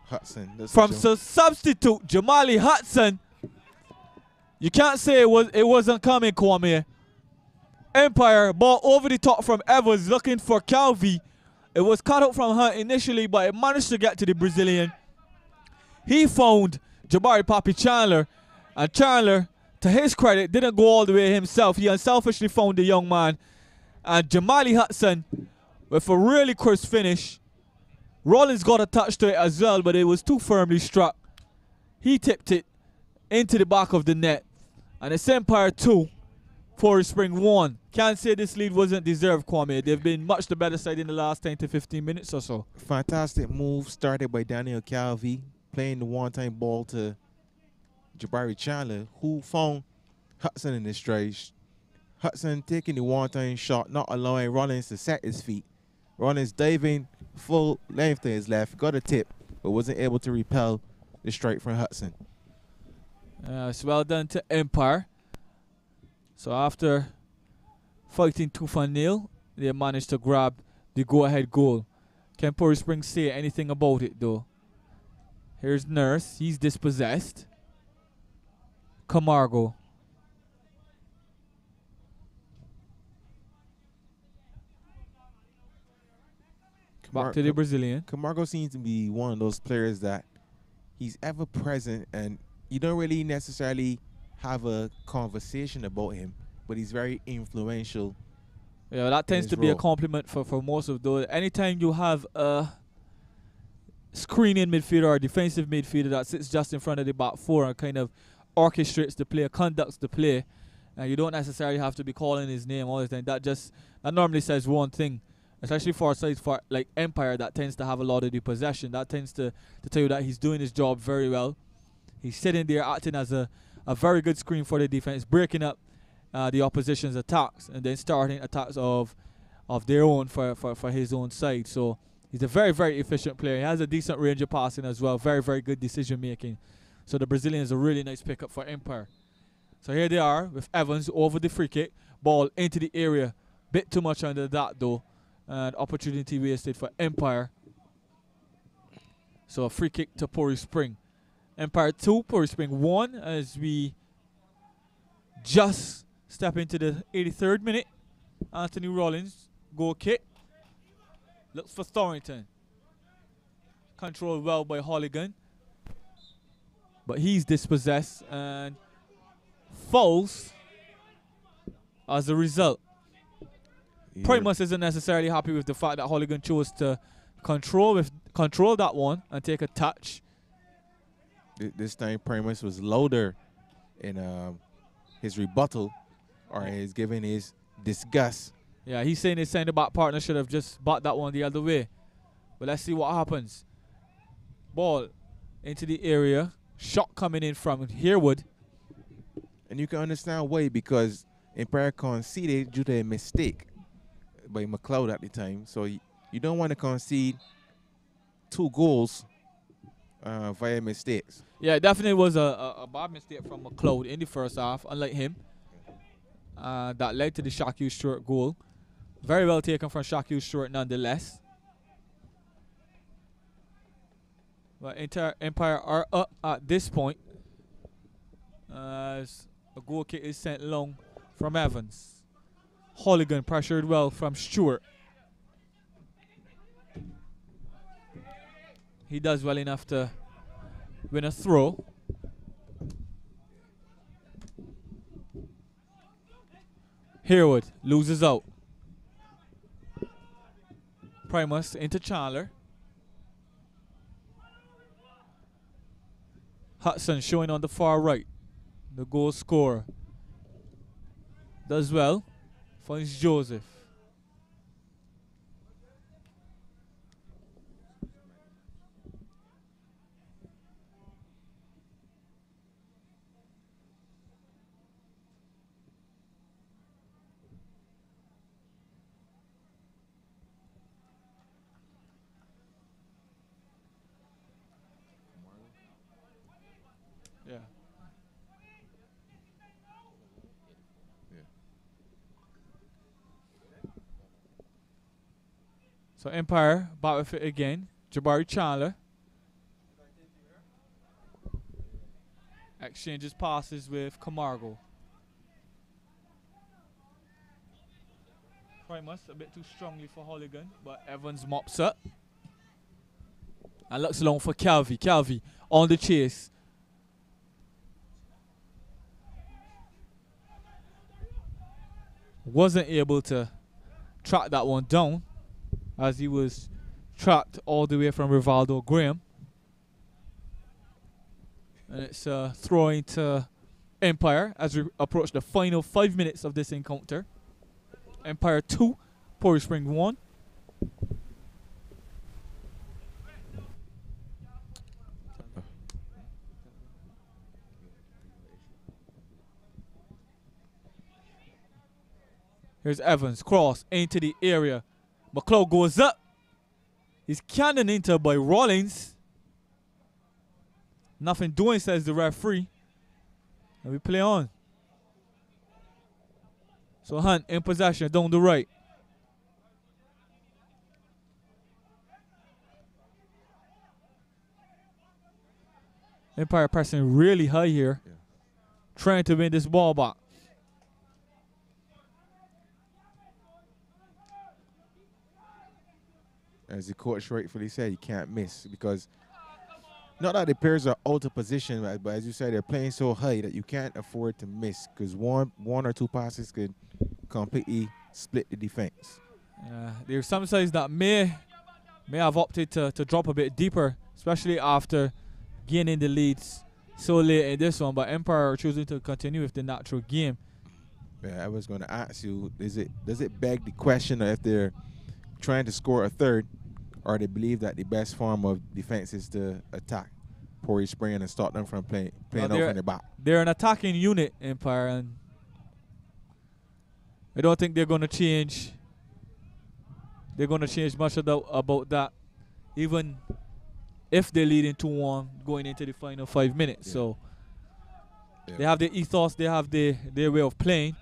Hudson. From substitute Jamali Hudson. You can't say it wasn't coming, Kwame. Empire, ball over the top from Evans, looking for Calvi. It was cut out from her initially, but it managed to get to the Brazilian. He found Jabari Papi Chandler, and Chandler, to his credit, didn't go all the way himself. He unselfishly found the young man. And Jamali Hudson, with a really crisp finish. Rollins got a touch to it as well, but it was too firmly struck. He tipped it into the back of the net. And it's Empire 2, POREY Spring 1. Can't say this lead wasn't deserved, Kwame. They've been much the better side in the last 10 to 15 minutes or so. Fantastic move started by Daniel Calvi, playing the one-time ball to Jabari Chandler, who found Hudson in the stretch. Hudson taking the one-time shot, not allowing Rollins to set his feet. Rollins diving full length to his left, got a tip, but wasn't able to repel the strike from Hudson. It's well done to Empire. So after fighting tooth and nail, they managed to grab the go-ahead goal. Can POREY Spring say anything about it, though? Here's Nurse. He's dispossessed. Camargo. Back to the Brazilian. Camargo seems to be one of those players that he's ever present, and you don't really necessarily have a conversation about him, but he's very influential. Yeah, that tends to be a compliment for most of those. Anytime you have a screening midfielder or a defensive midfielder that sits just in front of the back four and kind of orchestrates the play, conducts the play, and you don't necessarily have to be calling his name all the time. That normally says one thing. Especially for a side like Empire that tends to have a lot of the possession. That tends to tell you that he's doing his job very well. He's sitting there acting as a very good screen for the defense, breaking up the opposition's attacks and then starting attacks of their own for his own side. So he's a very, very efficient player. He has a decent range of passing as well. Very, very good decision making. So the Brazilian is a really nice pickup for Empire. So here they are with Evans over the free kick. Ball into the area. Bit too much under that though. And opportunity wasted for Empire. So a free kick to POREY Spring. Empire 2, POREY Spring 1 as we just step into the 83rd minute. Anthony Rollins, goal kick. Looks for Thornton. Controlled well by Holligan. But he's dispossessed and fouls as a result. Primus isn't necessarily happy with the fact that Holligan chose to control that one and take a touch. This time Primus was louder in his rebuttal, or his giving his disgust. Yeah, he's saying his centre-back partner should have just bought that one the other way. But let's see what happens. Ball into the area. Shot coming in from Herwood. And you can understand why, because Empire conceded due to a mistake by McLeod at the time. So you don't want to concede 2 goals via mistakes. Yeah, it definitely was a bad mistake from McLeod in the first half, unlike him. That led to the Shaquille Stewart goal. Very well taken from Shaquille Stewart nonetheless. But Empire are up at this point as a goal kick is sent long from Evans. Holligan pressured well from Stewart. He does well enough to win a throw. Herwood loses out. Primus into Chandler. Hudson showing on the far right. The goal scorer. Does well. Finds Joseph. So Empire back with it again. Jabari Chandler. Exchanges passes with Camargo. Primus a bit too strongly for Holligan, but Evans mops up. And looks long for Calvi. Calvi on the chase. Wasn't able to track that one down as he was tracked all the way from Rivaldo Graham. And it's throwing to Empire as we approach the final 5 minutes of this encounter. Empire 2, Porey Spring 1. Here's Evans, cross into the area. McLeod goes up. He's cannoned into by Rollins. Nothing doing, says the referee. And we play on. So Hunt in possession down the right. Empire pressing really high here. Yeah. Trying to win this ball back. As the coach rightfully said, you can't miss because not that the players are out of position, but as you said, they're playing so high that you can't afford to miss because one or two passes could completely split the defense. There's some sides that may have opted to drop a bit deeper, especially after gaining the leads so late in this one, but Empire are choosing to continue with the natural game. Yeah, I was going to ask you, does it beg the question if they're trying to score a third, or they believe that the best form of defense is to attack Porey Spring and stop them from playing out from the back? They're an attacking unit, Empire, and I don't think they're going to change. They're going to change much about that, even if they're leading 2-1 going into the final 5 minutes. Yeah. So they have their ethos, they have their way of playing,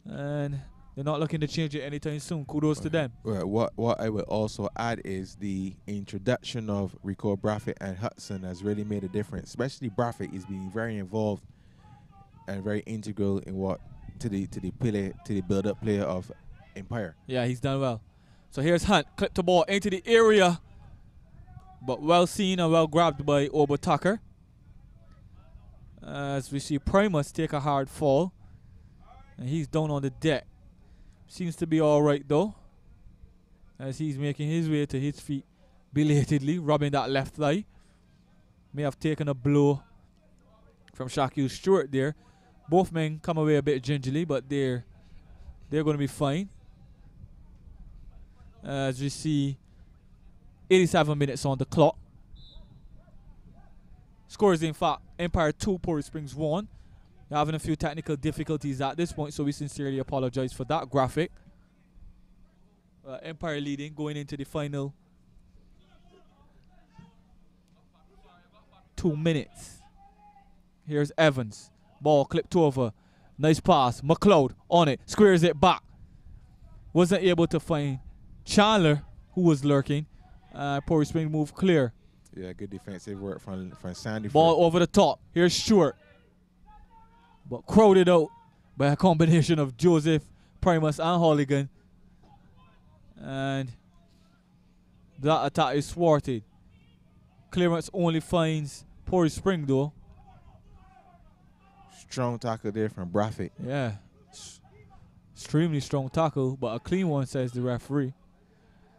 and they're not looking to change it anytime soon. Kudos to them. Right. What I would also add is the introduction of Rico Braffett and Hudson has really made a difference. Especially Braffett is being very involved and very integral in to the build-up player of Empire. Yeah, he's done well. So here's Hunt, clip the ball into the area, but well seen and well grabbed by Ober Tucker. As we see Primus take a hard fall, and he's down on the deck. Seems to be all right though, as he's making his way to his feet belatedly, rubbing that left thigh. May have taken a blow from Shaquille Stewart there. Both men come away a bit gingerly, but they're going to be fine. As we see 87 minutes on the clock. Scores in fact Empire 2, Porey Springs 1. They're having a few technical difficulties at this point, so we sincerely apologize for that graphic. Empire leading going into the final 2 minutes. Here's Evans. Ball clipped over. Nice pass. McLeod on it. Squares it back. Wasn't able to find Chandler, who was lurking. Porey Spring move clear. Yeah, good defensive work from Sandy. Ball over the top. Here's Stewart. But crowded out by a combination of Joseph, Primus, and Holligan. And that attack is thwarted. Clearance only finds Porey Spring though. Strong tackle there from Braffett. Yeah. Extremely strong tackle, but a clean one, says the referee.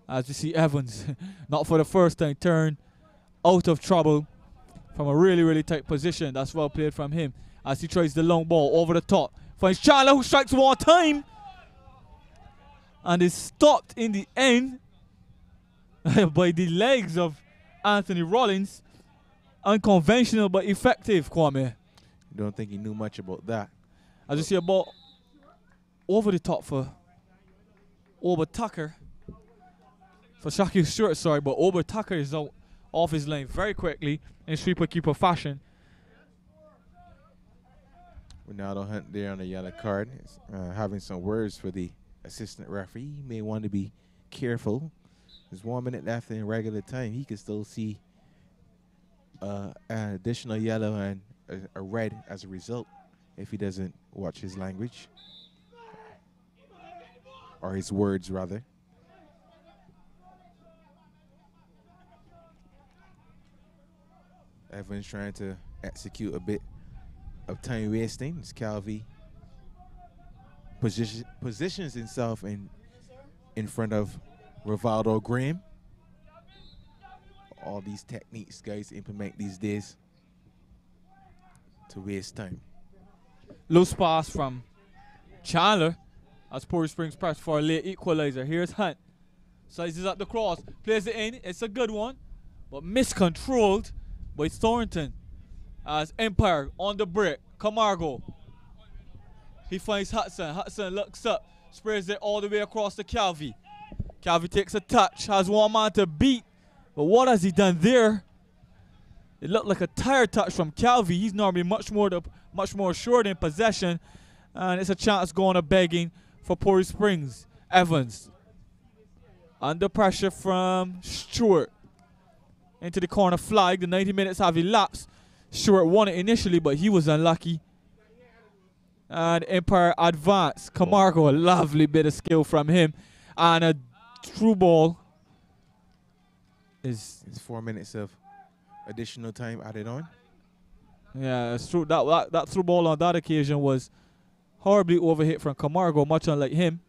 As you see Evans, not for the first time, turned out of trouble from a really, really tight position. That's well played from him. As he tries the long ball over the top. Finds Chandler, who strikes one time. And is stopped in the end by the legs of Anthony Rollins. Unconventional but effective, Kwame. Don't think he knew much about that. As you see a ball over the top for Ober Tucker. For Shaquille Stewart, sorry, but Ober Tucker is out off his lane very quickly in sweeper-keeper fashion. Ronaldo Hunt there on the yellow card, having some words for the assistant referee. He may want to be careful. There's 1 minute left in regular time. He could still see an additional yellow and a red as a result if he doesn't watch his language. Or his words, rather. Everyone's trying to execute a bit of time wasting. It's Calvi positions himself in front of Rivaldo Graham. All these techniques guys implement these days to waste time. Loose pass from Chandler as POREY Springs press for a late equalizer. Here's Hunt. Slices up the cross, plays it in. It's a good one, but miscontrolled by Thornton as Empire on the break. Camargo. He finds Hudson. Hudson looks up, sprays it all the way across to Calvi. Calvi takes a touch, has one man to beat, but what has he done there? It looked like a tire touch from Calvi. He's normally much more assured in possession, and it's a chance going to begging for POREY Springs. Evans under pressure from Stewart into the corner flag. The 90 minutes have elapsed. Stewart won it initially, but he was unlucky. And Empire advance. Camargo, a lovely bit of skill from him, and a through ball. It's 4 minutes of additional time added on. Yeah, it's true. That through ball on that occasion was horribly overhit from Camargo, much unlike him.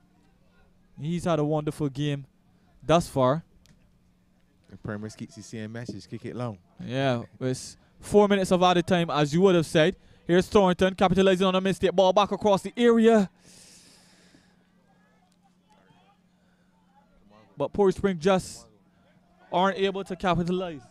He's had a wonderful game thus far. The Premier keeps the same message, kick it long. Yeah, it's 4 minutes of added time, as you would have said. Here's Thornton capitalizing on a mistake. Ball back across the area. But POREY Springs just aren't able to capitalize.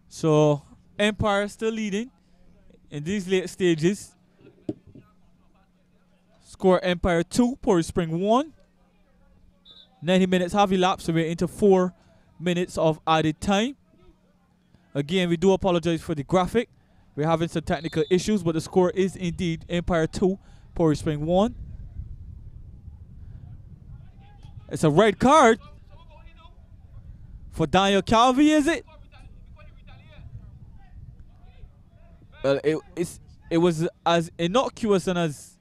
So Empire still leading in these late stages. Score Empire 2, POREY Springs 1. 90 minutes have elapsed, so we're into 4 minutes of added time. Again, we do apologize for the graphic. We're having some technical issues, but the score is indeed Empire 2, POREY Springs 1. It's a red card for Daniel Calvi, is it? Well, it was as innocuous and as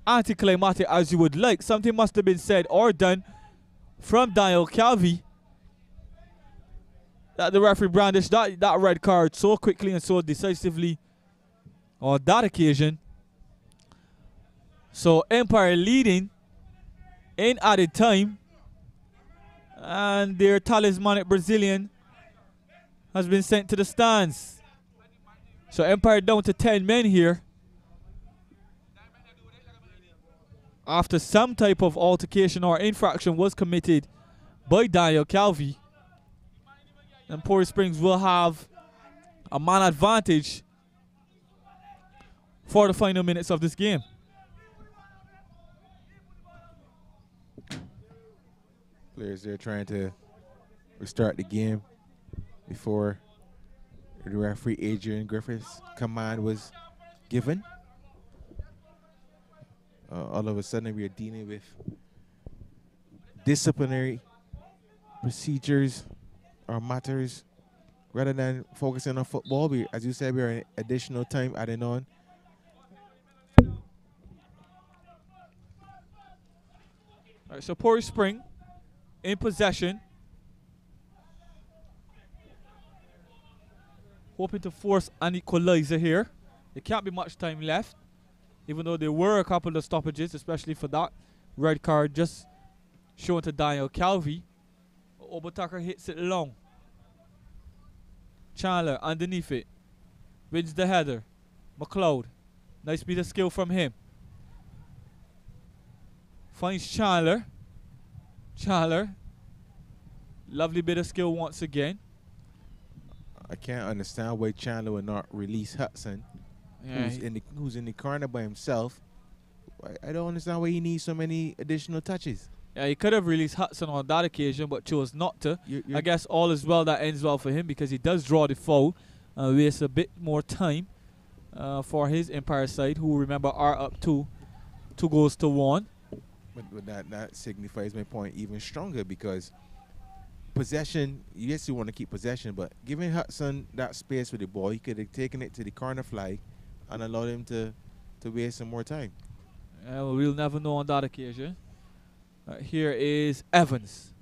anticlimactic as you would like. Something must have been said or done from Daniel Calvi that the referee brandished that red card so quickly and so decisively on that occasion. So Empire leading in added time, and their talismanic Brazilian has been sent to the stands. So Empire down to 10 men here after some type of altercation or infraction was committed by Daniel Calvi. And POREY Springs will have a man advantage for the final minutes of this game. Players there trying to restart the game before the referee Adrian Griffith's command was given. All of a sudden we are dealing with disciplinary procedures or matters rather than focusing on football. As you said, we are in additional time adding on. All right, so POREY Springs in possession, hoping to force an equalizer here. There can't be much time left, even though there were a couple of stoppages, especially for that red card just shown to Daniel Calvi. Obotaka hits it long. Chandler underneath it. Wins the header. McLeod. Nice bit of skill from him. Finds Chandler. Chandler. Lovely bit of skill once again. I can't understand why Chandler would not release Hudson, Yeah, who's in the corner by himself. I don't understand why he needs so many additional touches. Yeah, he could have released Hudson on that occasion, but chose not to. I guess all is well that ends well for him because he does draw the foul and wastes a bit more time for his Empire side, who, remember, are up 2 goals to 1. But that signifies my point even stronger because possession, yes, you want to keep possession, but giving Hudson that space with the ball, he could have taken it to the corner flag and allowed him to waste some more time. Well, we'll never know on that occasion. Here is Evans.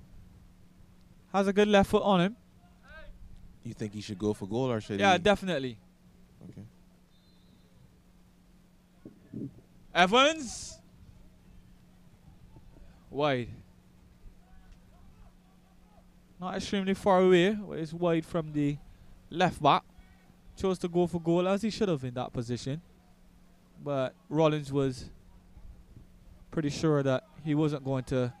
Has a good left foot on him. You think he should go for goal or should he? Yeah, definitely. Okay. Evans. Wide. Not extremely far away, but it's wide from the left back. Chose to go for goal as he should have in that position. But Rollins was pretty sure that he wasn't going to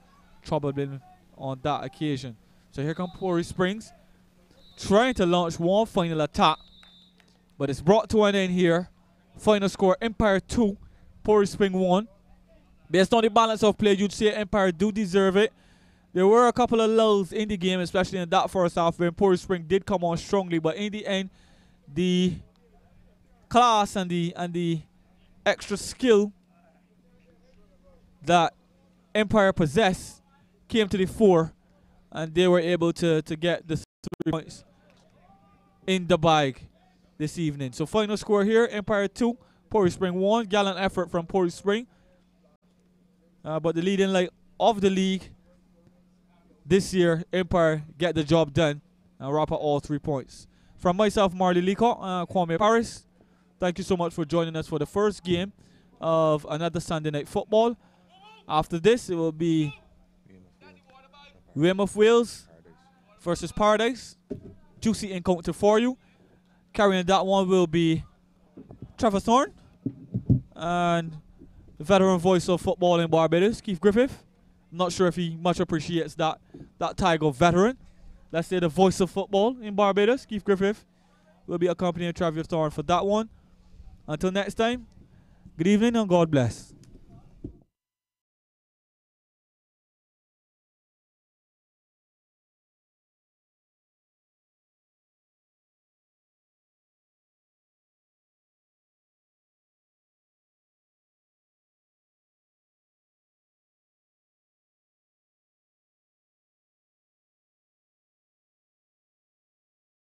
trouble him on that occasion. So here comes POREY Springs, trying to launch one final attack, but it's brought to an end here. Final score, Empire 2, POREY Spring 1. Based on the balance of play, you'd say Empire do deserve it. There were a couple of lulls in the game, especially in that first half when POREY Spring did come on strongly, but in the end, the class and the extra skill that Empire possessed came to the fore, and they were able to get the 3 points in the bag this evening. So final score here, Empire 2, POREY Spring 1. Gallant effort from POREY Spring. But the leading light of the league this year, Empire get the job done and wrap up all 3 points. From myself, Marley Leacock, Kwame Paris, thank you so much for joining us for the first game of another Sunday Night Football. After this, it will be Weymouth Wales versus Paradise. Juicy encounter for you. Carrying that one will be Trevor Thorne and the veteran voice of football in Barbados, Keith Griffith. Not sure if he much appreciates that title veteran. Let's say the voice of football in Barbados, Keith Griffith, will be accompanying Trevor Thorne for that one. Until next time, good evening and God bless.